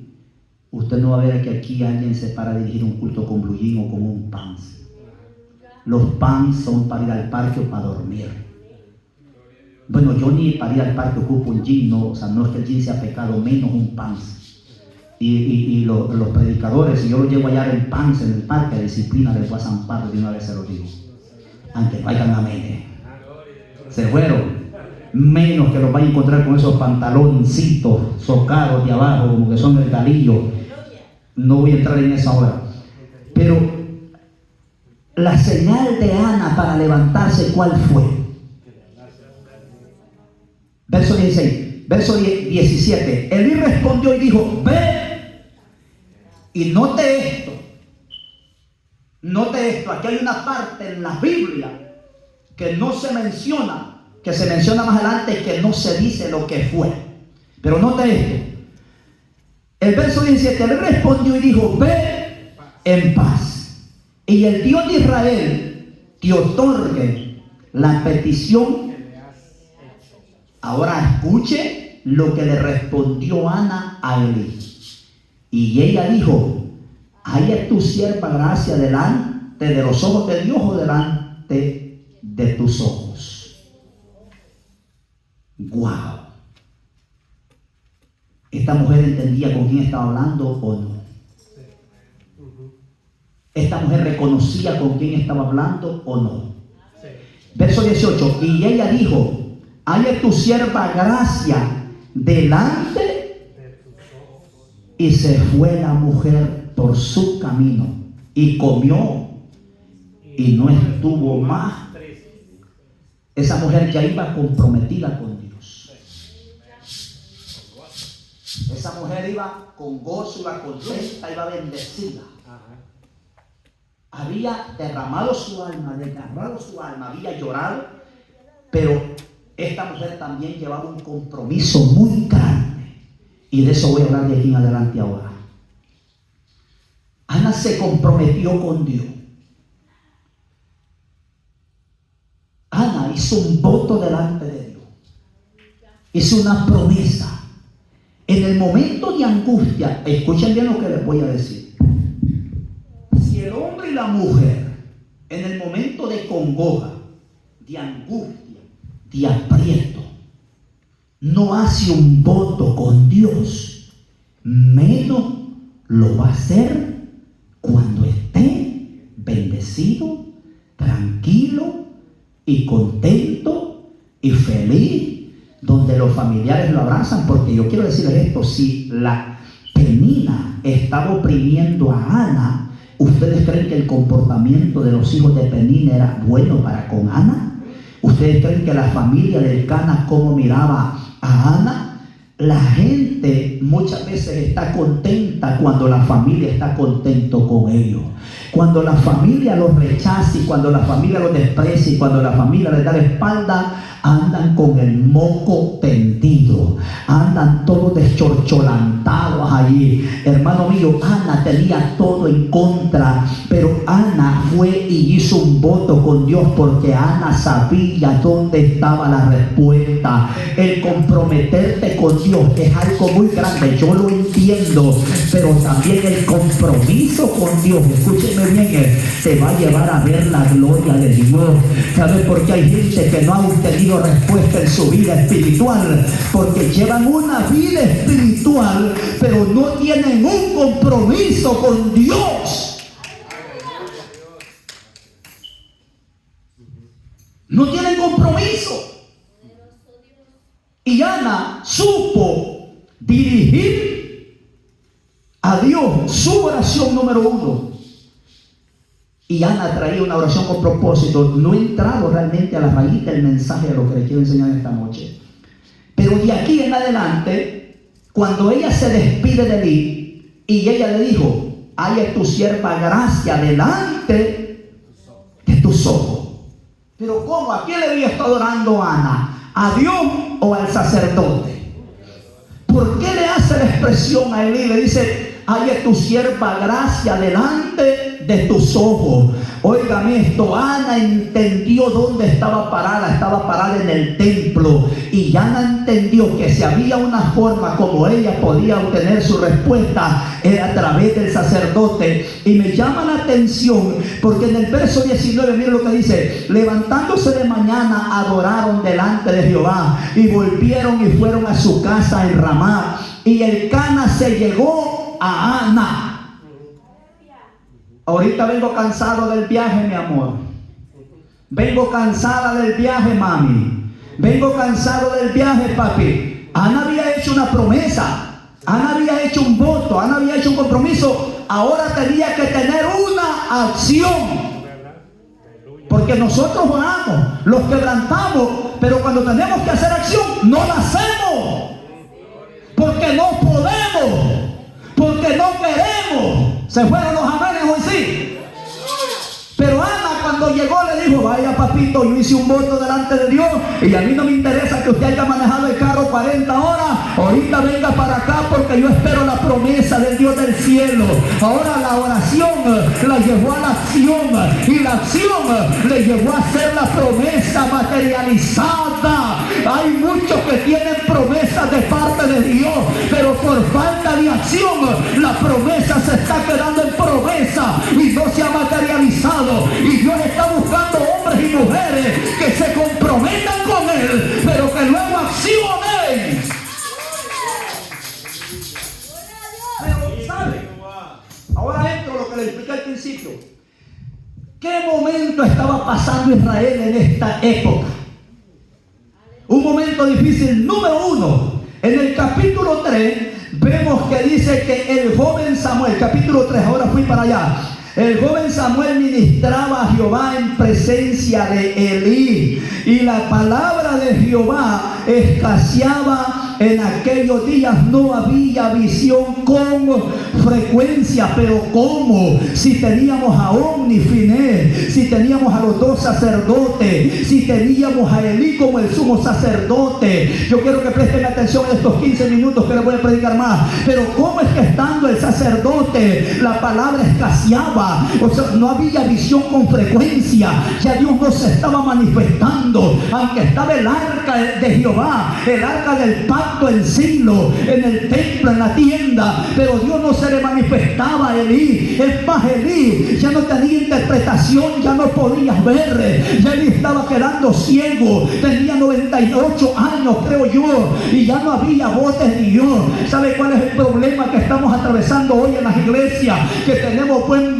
usted no va a ver que aquí alguien se para a dirigir un culto con blue jean o con un pants. Los pants son para ir al parque o para dormir. Bueno, yo ni para ir al parque ocupo un jean, no, o sea, no es que el jean sea pecado, menos un pants. Y los predicadores, si yo los llevo allá en pants en el parque, de disciplina les voy a zampar, de una vez se los digo. Aunque vayan a menos. Se fueron. Menos que los vaya a encontrar con esos pantaloncitos socados de abajo, como que son el galillo. No voy a entrar en esa hora. Pero la señal de Ana para levantarse, ¿cuál fue? Verso 16. Verso 17. Elí respondió y dijo: ve. Y note esto. Note esto. Aquí hay una parte en la Biblia que no se menciona, que se menciona más adelante, que no se dice lo que fue. Pero note esto. El verso 17, él respondió y dijo: ve en paz. y el Dios de Israel te otorgue la petición. Ahora escuche lo que le respondió Ana a Elí. Y ella dijo: haya tu sierva gracia delante de los ojos de Dios o delante de tus ojos. Wow. ¿Esta mujer entendía con quién estaba hablando o no? ¿Esta mujer reconocía con quién estaba hablando o no? Verso 18. Y ella dijo: haya tu sierva gracia delante. Y se fue la mujer por su camino y comió y no estuvo más. Esa mujer ya iba comprometida con Dios. Esa mujer iba con gozo, iba contenta, iba bendecida. Había derramado su alma, había llorado, pero esta mujer también llevaba un compromiso muy grande. Y de eso voy a hablar de aquí en adelante ahora. Ana se comprometió con Dios. Ana hizo un voto delante de Dios. Hizo una promesa. En el momento de angustia, escuchen bien lo que les voy a decir. Si el hombre y la mujer, en el momento de congoja, de angustia, de aprieto, no hace un voto con Dios, menos lo va a hacer cuando esté bendecido, tranquilo y contento y feliz, donde los familiares lo abrazan. Porque yo quiero decirles esto: si la Penina estaba oprimiendo a Ana, ¿ustedes creen que el comportamiento de los hijos de Penina era bueno para con Ana? ¿Ustedes creen que la familia del Cana cómo miraba a Ana? La gente muchas veces está contenta cuando la familia está contento con ellos. Cuando la familia los rechaza y cuando la familia los desprecia y cuando la familia les da la espalda, andan con el moco tendido, andan todos deschorcholantados allí. Hermano mío, Ana tenía todo en contra, pero Ana fue y hizo un voto con Dios, porque Ana sabía dónde estaba la respuesta. El comprometerte con Dios es algo muy grande, yo lo entiendo, pero también el compromiso con Dios, escúcheme bien, te va a llevar a ver la gloria de Dios. ¿Sabes por qué hay gente que no ha obtenido respuesta en su vida espiritual? Porque llevan una vida espiritual, pero no tienen un compromiso con Dios. No tienen compromiso. Y Ana supo dirigir a Dios su oración número 1. Y Ana traía una oración con propósito. No he entrado realmente a la raíz del mensaje de lo que les quiero enseñar esta noche. Pero de aquí en adelante, cuando ella se despide de Elí, y ella le dijo: haya tu sierva gracia delante de tus ojos. Pero ¿cómo? ¿A quién le había estado orando Ana? ¿A Dios o al sacerdote? ¿Por qué le hace la expresión a Elí? Le dice: haya tu sierva gracia delante de tus ojos. Óigame esto, Ana entendió dónde estaba parada en el templo, y Ana entendió que si había una forma como ella podía obtener su respuesta, era a través del sacerdote. Y me llama la atención porque en el verso 19, mire lo que dice: levantándose de mañana adoraron delante de Jehová y volvieron y fueron a su casa en Ramá, y el Cana se llegó a Ana. Ahorita vengo cansado del viaje, mi amor. Vengo cansada del viaje, mami. Vengo cansado del viaje, papi. Ana había hecho una promesa. Ana había hecho un voto. Ana había hecho un compromiso. Ahora tenía que tener una acción. Porque nosotros oramos, los quebrantamos, pero cuando tenemos que hacer acción, no la hacemos. Porque no podemos. Porque no queremos. Se fueron los amenes hoy sí. Pero Ana cuando llegó le dijo: vaya papito, yo hice un voto delante de Dios, y a mí no me interesa que usted haya manejado el carro 40 horas, ahorita venga para acá porque yo espero la promesa del Dios del cielo. Ahora la oración la llevó a la acción y la acción le llevó a ser la promesa materializada. Hay muchos que tienen promesas de parte de Dios, pero por falta de acción la promesa se está quedando en promesa y no se ha materializado. Y Dios está buscando hombres y mujeres que se comprometan con Él, pero que luego accionen. Pero ¿sabe? Ahora entro lo que le expliqué al principio. ¿Qué momento estaba pasando Israel en esta época? Un momento difícil. Número 1, en el capítulo 3 vemos que dice que el joven Samuel, capítulo 3, ahora fui para allá. El joven Samuel ministraba a Jehová en presencia de Elí, y la palabra de Jehová escaseaba en aquellos días. No había visión con frecuencia. Pero ¿cómo? Si teníamos a Omni, Finés, si teníamos a los dos sacerdotes, si teníamos a Elí como el sumo sacerdote. Yo quiero que presten atención en estos 15 minutos que les voy a predicar más. Pero ¿cómo es que estando el sacerdote la palabra escaseaba? O sea, no había visión con frecuencia. Ya Dios no se estaba manifestando. Aunque estaba el arca de Jehová, el arca del pacto en Silo, en el templo, en la tienda, pero Dios no se le manifestaba a Elí. Es más, Elí ya no tenía interpretación, ya no podías ver. Ya Elí estaba quedando ciego. Tenía 98 años, creo yo, y ya no había voz de Dios. ¿Sabe cuál es el problema que estamos atravesando hoy en las iglesias? Que tenemos buen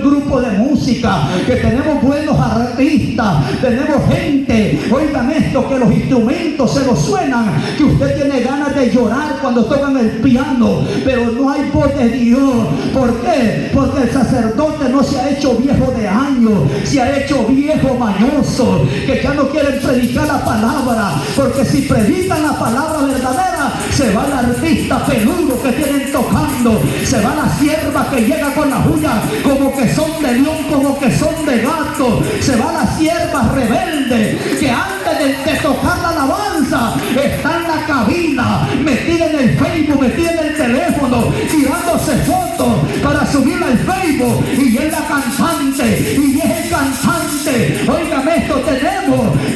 grupo de música, que tenemos buenos artistas, tenemos gente, oigan esto, que los instrumentos se los suenan, que usted tiene ganas de llorar cuando tocan el piano, pero no hay voz de Dios. ¿Por qué? Porque el sacerdote no se ha hecho viejo de años, se ha hecho viejo mañoso, que ya no quieren predicar la palabra, porque si predican la palabra verdadera, se va el artista peludo que tienen tocando, se va la sierva que llega con las uñas como que son de león, como que son de gato, se va la sierva rebelde que antes de tocar la alabanza está en la cabina, metida en el Facebook, metida en el teléfono, tirándose fotos para subirla al Facebook, y es la cantante, y es el cantante. Óigame esto,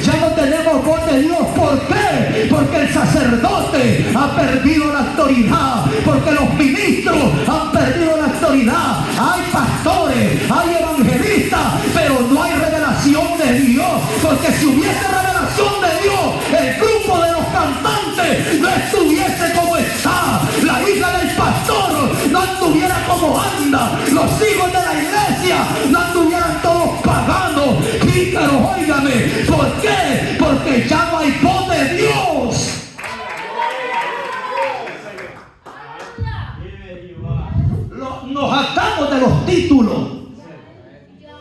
ya no tenemos voz de Dios. ¿Por qué? Porque el sacerdote ha perdido la autoridad, porque los ministros han perdido la autoridad. Hay pastores, hay evangelistas, pero no hay revelación de Dios, porque si hubiese revelación de Dios, el grupo de los cantantes no estuviese como está, la hija del pastor no anduviera como anda, los hijos de la iglesia no anduvieran todos paganos, pícaros. Óigame, ¿por qué? Porque ya no hay voz de Dios. Nos jactamos de los títulos,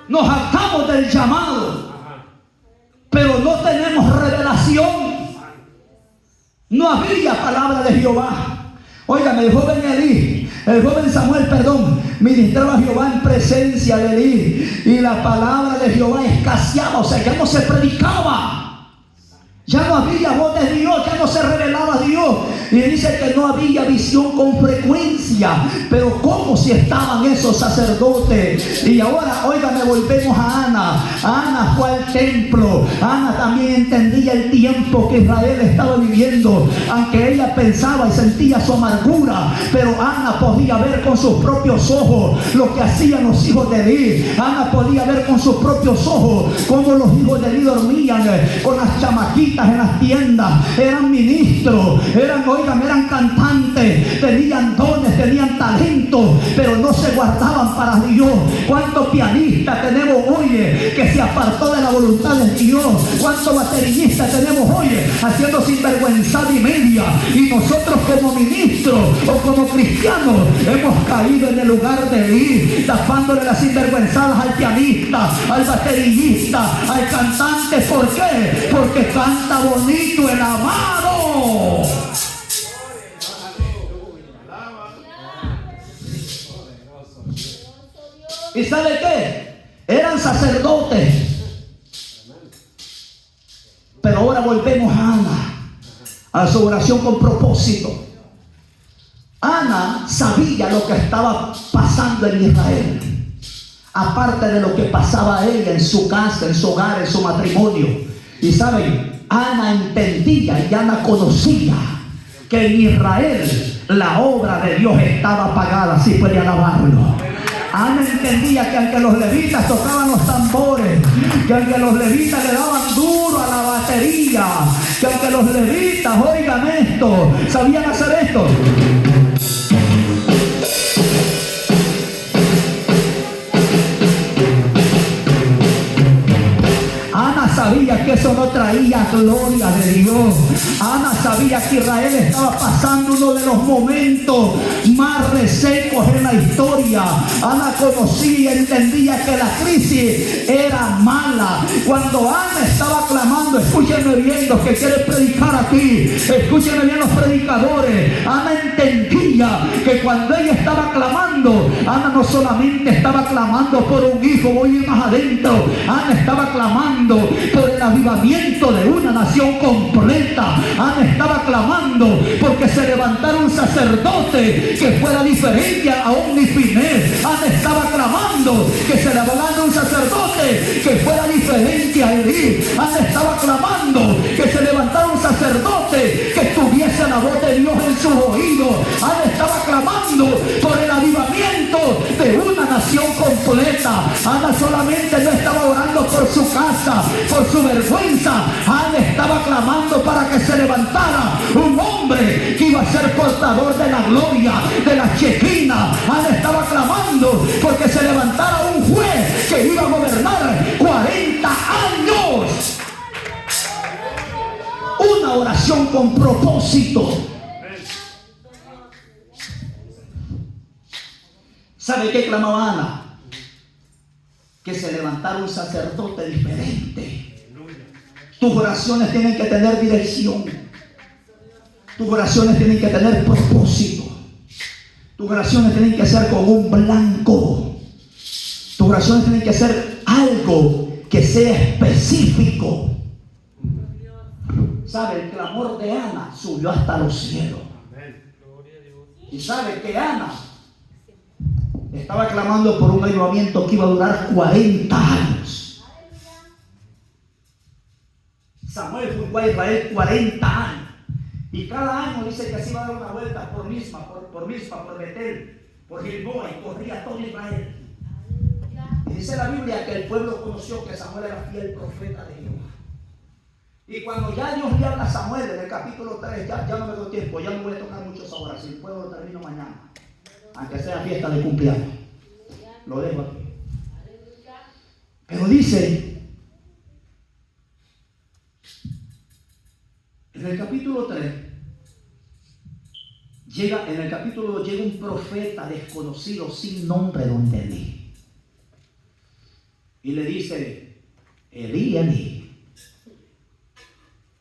nos jactamos del llamado, pero no tenemos revelación. No había palabra de Jehová. Óigame, el joven Samuel, ministraba a Jehová en presencia de Elí, y la palabra de Jehová escaseaba, o sea, ya no se predicaba. Ya no había voz de Dios, ya no se revelaba a Dios. Y dice que no había visión con frecuencia. Pero ¿cómo si estaban esos sacerdotes? Y ahora, óigame, volvemos a Ana. Ana fue al templo. Ana también entendía el tiempo que Israel estaba viviendo. Aunque ella pensaba y sentía su amargura, pero Ana podía ver con sus propios ojos lo que hacían los hijos de Elí. Ana podía ver con sus propios ojos cómo los hijos de Elí dormían con las chamaquitas en las tiendas. Eran ministros, eran cantantes, tenían dones, tenían talentos, pero no se guardaban para Dios. ¿Cuántos pianistas tenemos hoy que se apartó de la voluntad de Dios? ¿Cuántos bateristas tenemos hoy haciendo sinvergüenzada y media? Y nosotros como ministros o como cristianos hemos caído en el lugar de ir tapándole las sinvergüenzadas al pianista, al baterista, al cantante. ¿Por qué? Porque canta bonito el amado. ¿Y sabe qué? Eran sacerdotes. Pero ahora volvemos a Ana. a su oración con propósito. Ana sabía lo que estaba pasando en Israel, aparte de lo que pasaba a ella en su casa, en su hogar, en su matrimonio. Y saben, Ana entendía y Ana conocía que en Israel la obra de Dios estaba pagada. Si puede alabarlo. Ana entendía que aunque los levitas tocaban los tambores, que aunque los levitas le daban duro a la batería, que aunque los levitas, oigan esto, sabían hacer esto. Ana sabía que eso no traía gloria de Dios. Ana sabía que Israel estaba pasando uno de los momentos más resecos en la historia. Ana conocía y entendía que la crisis era mala. Cuando Ana estaba clamando, escúchenme bien los que quieren predicar aquí, escúchenme bien los predicadores. Ana entendía que cuando ella estaba clamando, Ana no solamente estaba clamando por un hijo, voy a ir más adentro. Ana estaba clamando por el avivamiento de una nación completa. Ana estaba clamando porque se levantara un sacerdote que fuera diferente a Omnifinés. Ana estaba clamando que se levantara un sacerdote que fuera diferente a Elí. Ana estaba clamando que se levantara un sacerdote que tuviese la voz de Dios en sus oídos. Ana estaba clamando por el avivamiento de una nación completa. Ana solamente no estaba orando por su casa, por su vergüenza. Ana estaba clamando para que se levantara un hombre que iba a ser portador de la gloria, de la Shekinah. Ana estaba clamando porque se levantara un juez que iba a gobernar 40 años. Una oración con propósito. ¿Sabe qué clamaba Ana? Que se levantara un sacerdote diferente. Tus oraciones tienen que tener dirección. Tus oraciones tienen que tener propósito. Tus oraciones tienen que ser con un blanco. Tus oraciones tienen que ser algo que sea específico. ¿Sabe? El clamor de Ana subió hasta los cielos. Y sabe que Ana estaba clamando por un avivamiento que iba a durar 40 años. Samuel juzgó a Israel 40 años. Y cada año dice que así iba a dar una vuelta por Mispa, por Betel, por Gilboa, y corría todo Israel. Y dice la Biblia que el pueblo conoció que Samuel era fiel profeta de Jehová. Y cuando ya Dios le habla a Samuel en el capítulo 3, ya no me doy tiempo, ya no voy a tocar muchos ahora, si puedo lo termino mañana, aunque sea fiesta de cumpleaños, lo dejo aquí. Pero dice, en el capítulo 3, llega un profeta desconocido sin nombre donde Elí. Y le dice, Elí, Elí,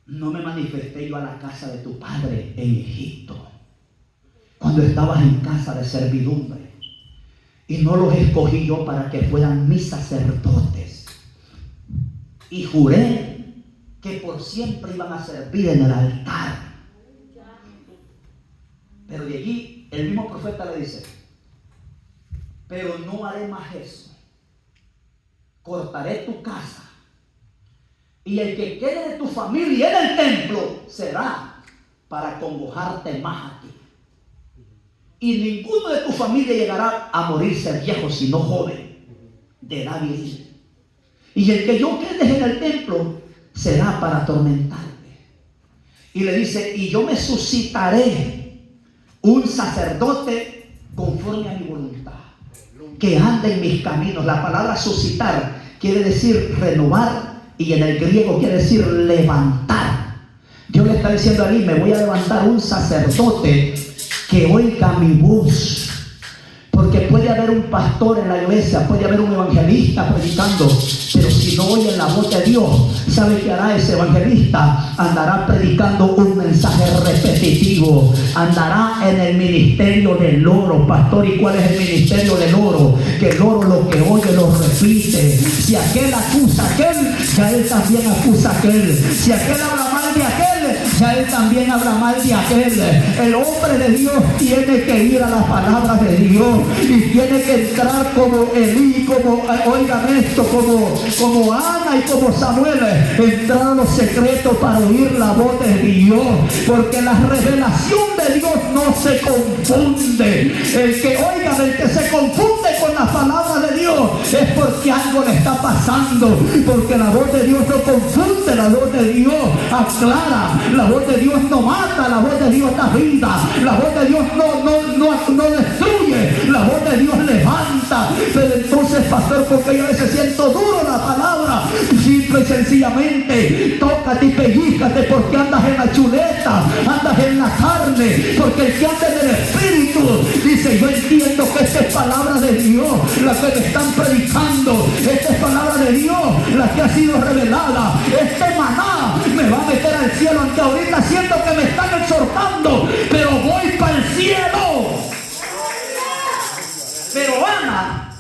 ¿no me manifesté yo a la casa de tu padre en Egipto, cuando estabas en casa de servidumbre? Y no los escogí yo para que fueran mis sacerdotes. Y juré que por siempre iban a servir en el altar. Pero de allí el mismo profeta le dice, pero no haré más eso. Cortaré tu casa. Y el que quede de tu familia en el templo será para congojarte más a ti. Y ninguno de tu familia llegará a morirse viejo, sino joven, de edad viril. Y el que yo quede en el templo será para atormentarte. Y le dice, y yo me suscitaré un sacerdote conforme a mi voluntad, que ande en mis caminos. La palabra suscitar quiere decir renovar, y en el griego quiere decir levantar. Dios le está diciendo a mí, me voy a levantar un sacerdote que oiga mi voz. Porque puede haber un pastor en la iglesia, puede haber un evangelista predicando, pero si no oyen la voz de Dios, ¿sabe qué hará ese evangelista? Andará predicando un mensaje repetitivo, andará en el ministerio del oro. Pastor, ¿y cuál es el ministerio del oro? Que el oro lo que oye lo repite. Si aquel acusa a aquel, ya él también acusa a aquel. Si aquel habla mal de aquel, ya él también habla mal de aquel. El hombre de Dios tiene que ir a las palabras de Dios y tiene que entrar como Elí, como, oigan esto, como Ana y como Samuel, entrar a los secretos para oír la voz de Dios, porque la revelación de Dios no se confunde. El que se confunde con las palabras de Dios es porque algo le está pasando, porque la voz de Dios no confunde, la voz de Dios aclara, la voz de Dios no mata, la voz de Dios da vida, la voz de Dios no destruye, la voz de Dios levanta. Pero entonces, pastor, porque yo a veces siento duro la palabra, simple y sencillamente, tócate y pellícate, porque andas en la chuleta, andas en la carne, porque el que anda en el Espíritu dice: yo entiendo que esta es palabra de Dios, la que me están predicando, esta es palabra de Dios, la que ha sido revelada, este maná me va a meter al cielo, aunque ahorita siento que me están exhortando, pero voy para el cielo. Pero Ana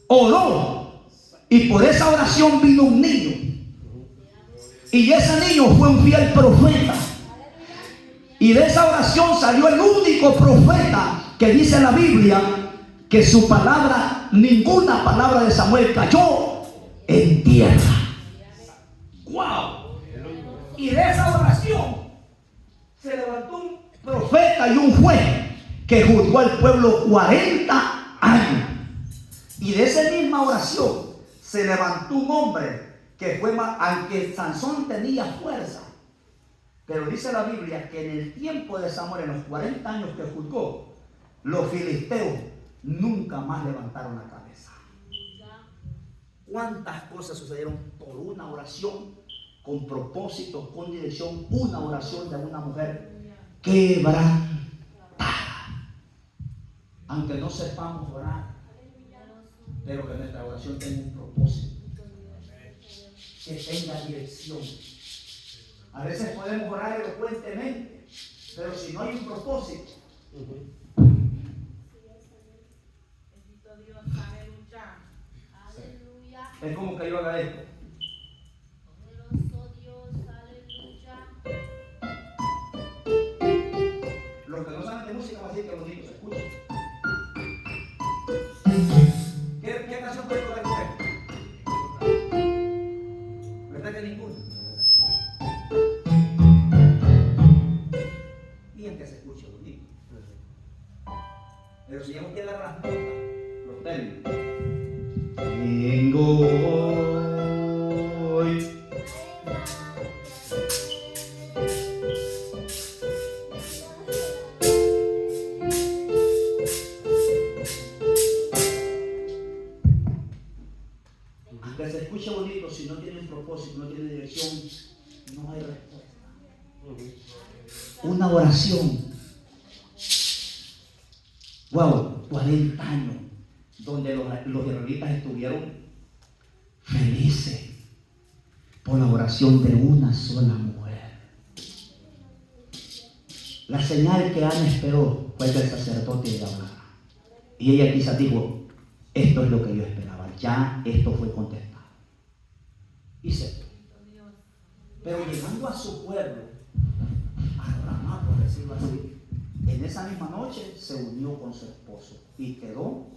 oró, y por esa oración vino un niño, y ese niño fue un fiel profeta, y de esa oración salió el único profeta que dice la Biblia que su palabra, ninguna palabra de Samuel cayó en tierra. ¡Wow! Y de esa oración se levantó un profeta y un juez que juzgó al pueblo 40 años. Y de esa misma oración se levantó un hombre que fue más, aunque Sansón tenía fuerza, pero dice la Biblia que en el tiempo de Samuel, en los 40 años que juzgó, los filisteos nunca más levantaron la cabeza. ¿Cuántas cosas sucedieron por una oración con propósito, con dirección? Una oración de una mujer quebrantada. Aunque no sepamos orar, pero que nuestra oración tenga un propósito, que tenga dirección. A veces podemos orar elocuentemente, pero si no hay un propósito. Es como que yo haga esto. Los que no saben de música van a decir que bonito se escucha. ¿Qué canción puede tocar con esto? ¿Verdad que ninguna? Bien que se escuche bonito. Pero si ya no tiene las notas, los términos. Vengo hoy. Aunque se escuche bonito, si no tiene un propósito, no tiene dirección, no hay respuesta. Una oración. Wow, 40 años. Donde los israelitas estuvieron felices por la oración de una sola mujer. La señal que Ana esperó fue que el sacerdote le hablara. Y ella quizás dijo: esto es lo que yo esperaba, ya esto fue contestado. Y se fue. Pero llegando a su pueblo, a Ramá, por decirlo así, en esa misma noche se unió con su esposo y quedó.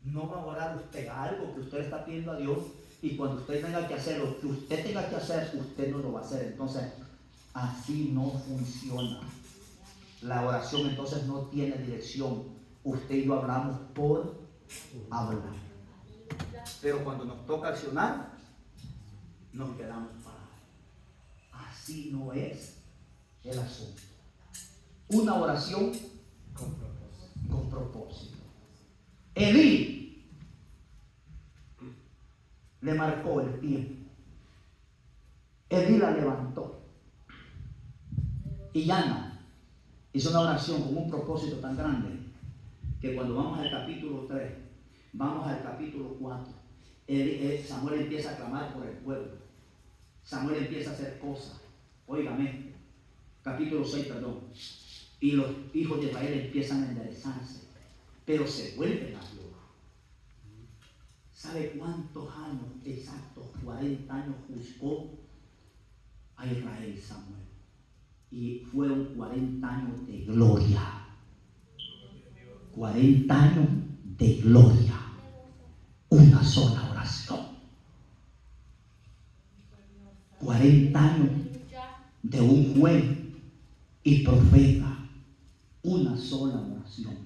No va a orar usted algo que usted está pidiendo a Dios, y cuando usted tenga que hacer lo que usted tenga que hacer, usted no lo va a hacer. Entonces, así no funciona. La oración entonces no tiene dirección. Usted y yo hablamos por hablar. Pero cuando nos toca accionar, nos quedamos parados. Así no es el asunto. Una oración con propósito. Elí le marcó el tiempo. Elí la levantó. Y Ana hizo una oración con un propósito tan grande que cuando vamos al capítulo 3, vamos al capítulo 4, Samuel empieza a clamar por el pueblo. Samuel empieza a hacer cosas. Óigame, capítulo 6, perdón. Y los hijos de Israel empiezan a enderezarse, pero se vuelven a Dios. ¿Sabe cuántos años exactos? 40 años juzgó a Israel, Samuel. Y fueron 40 años de gloria. 40 años de gloria. Una sola oración. 40 años de un juez y profeta. Una sola oración.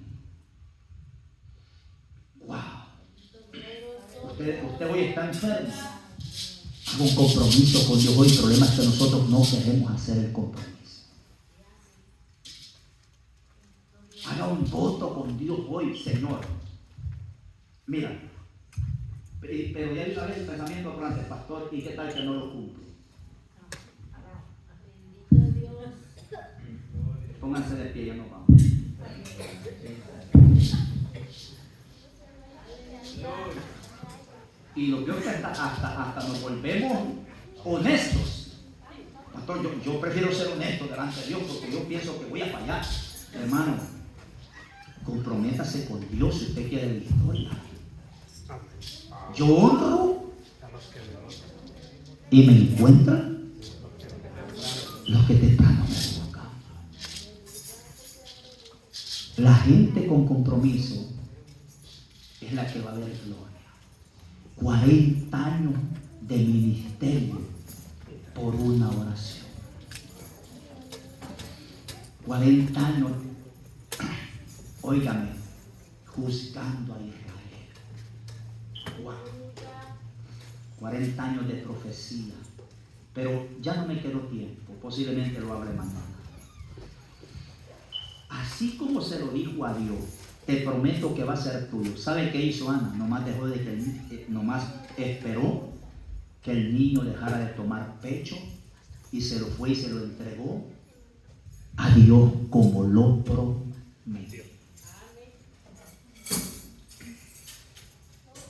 Wow. Usted hoy está enfermo. Haga un compromiso con Dios hoy. El problema es que nosotros no queremos hacer el compromiso. Haga un voto con Dios hoy, Señor. Mira, pero ya hay una vez el pensamiento durante el pastor, ¿y qué tal que no lo cumple? Pónganse de pie, ya nos vamos. Y lo peor es que hasta nos volvemos honestos. Pastor, yo prefiero ser honesto delante de Dios porque yo pienso que voy a fallar. Hermano, comprométase con Dios si usted quiere victoria. Yo honro y me encuentran los que temprano me buscan. La gente con compromiso es la que va a ver gloria. 40 años de ministerio por una oración. 40 años, óigame, juzgando a Israel. Wow. 40 años de profecía. Pero ya no me quedó tiempo, posiblemente lo hable mañana. Así como se lo dijo a Dios, te prometo que va a ser tuyo. ¿Sabe qué hizo Ana? Nomás esperó que el niño dejara de tomar pecho y se lo fue y se lo entregó a Dios como lo prometió.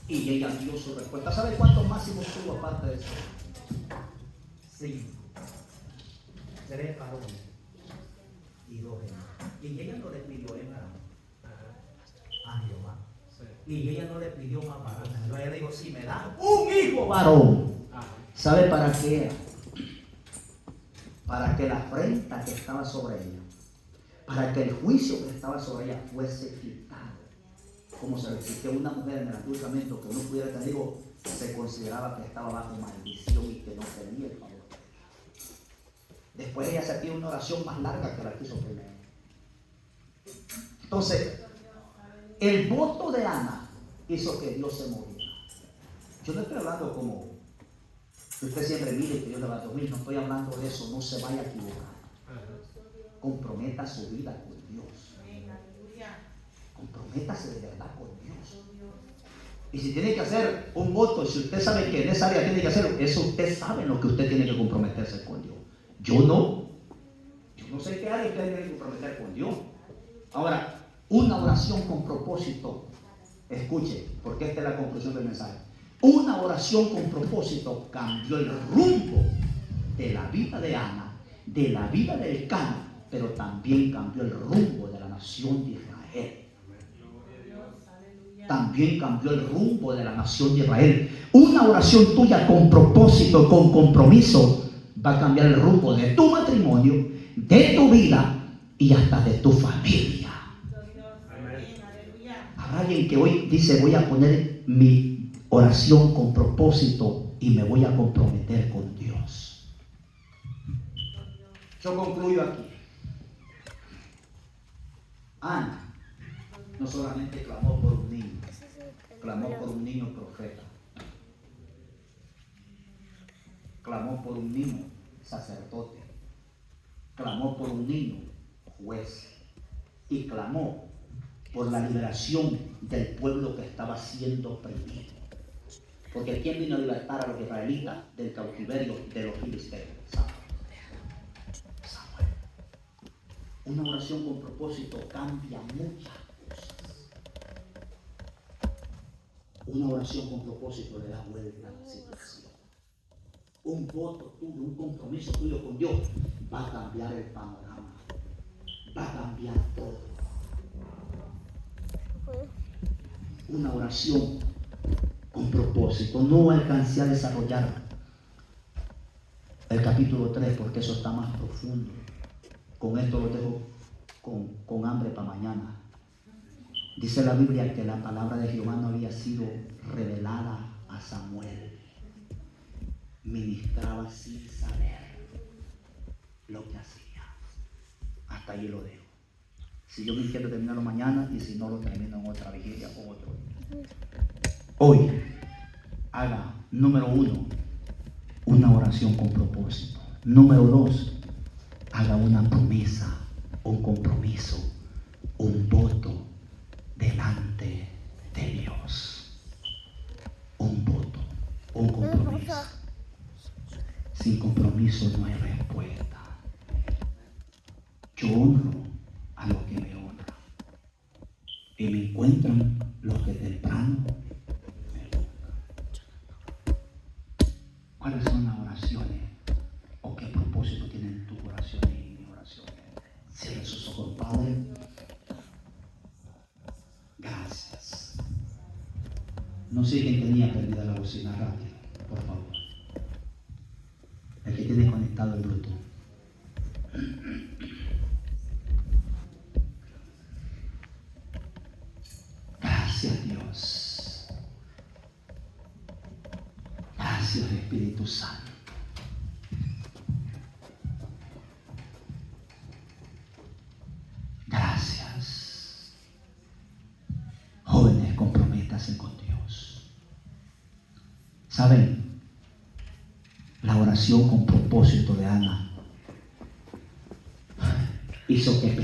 Y ella dio su respuesta. ¿Sabe cuántos máximos tuvo aparte de eso? 5. 3 varones y 2 hembras. Y ella no le pidió hembra a Jehová. Y ella no le pidió más varón. Ella le dijo, si me da un hijo varón. ¿Sabe para qué era? Para que la afrenta que estaba sobre ella, para que el juicio que estaba sobre ella fuese quitado. Como se le exige a una mujer en el Antiguo Testamento que no pudiera tener hijos, se consideraba que estaba bajo maldición y que no tenía el favor. Después ella se pide una oración más larga que la que hizo primero. Entonces, el voto de Ana hizo que Dios se moviera. Yo no estoy hablando como que usted siempre mire que Dios le va a dormir. No estoy hablando de eso. No se vaya a equivocar. Comprometa su vida con Dios. Comprométase de verdad con Dios. Y si tiene que hacer un voto, si usted sabe que en esa área tiene que hacerlo, eso usted sabe en lo que usted tiene que comprometerse con Dios. Yo no sé qué área usted tiene que comprometer con Dios. Ahora, una oración con propósito, escuche, porque esta es la conclusión del mensaje. Una oración con propósito cambió el rumbo de la vida de Ana, de la vida de Elcana, pero también cambió el rumbo de la nación de Israel. También cambió el rumbo de la nación de Israel. Una oración tuya con propósito, con compromiso, va a cambiar el rumbo de tu matrimonio, de tu vida y hasta de tu familia. Habrá alguien que hoy dice, voy a poner mi oración con propósito y me voy a comprometer con Dios. Yo concluyo aquí. Ana no solamente clamó por un niño, clamó por un niño profeta, clamó por un niño sacerdote, clamó por un niño juez y clamó por la liberación del pueblo que estaba siendo oprimido. Porque ¿quién vino a libertar a los israelitas del cautiverio de los filisteos? Samuel. Una oración con propósito cambia muchas cosas. Una oración con propósito le da vuelta a la situación. Un voto tuyo, un compromiso tuyo con Dios va a cambiar el panorama. Va a cambiar todo. Una oración con propósito. No alcancé a desarrollar el capítulo 3, porque eso está más profundo. Con esto lo dejo con hambre para mañana. Dice la Biblia que la palabra de Jehová no había sido revelada a Samuel. Ministraba sin saber lo que hacía. Hasta allí lo dejo. Si yo me quiero terminarlo mañana, y si no, lo termino en otra vigilia o otro día. Hoy, haga, número 1, una oración con propósito. Número 2, haga una promesa, un compromiso, un voto delante de Dios. Un voto, un compromiso. Sin compromiso no hay respuesta. Yo honro a los que me honran, y me encuentran los que temprano me buscan. ¿Cuáles son las oraciones o qué propósito tienen tus oraciones y mis oraciones? Cierra sus ojos, Padre. Gracias. No sé quién tenía perdida la bocina, rápido, por favor. El que tiene conectado el Bluetooth. Gracias, Dios. Gracias, Espíritu Santo. Gracias. Jóvenes, comprométanse con Dios. ¿Saben? La oración con propósito de Ana hizo que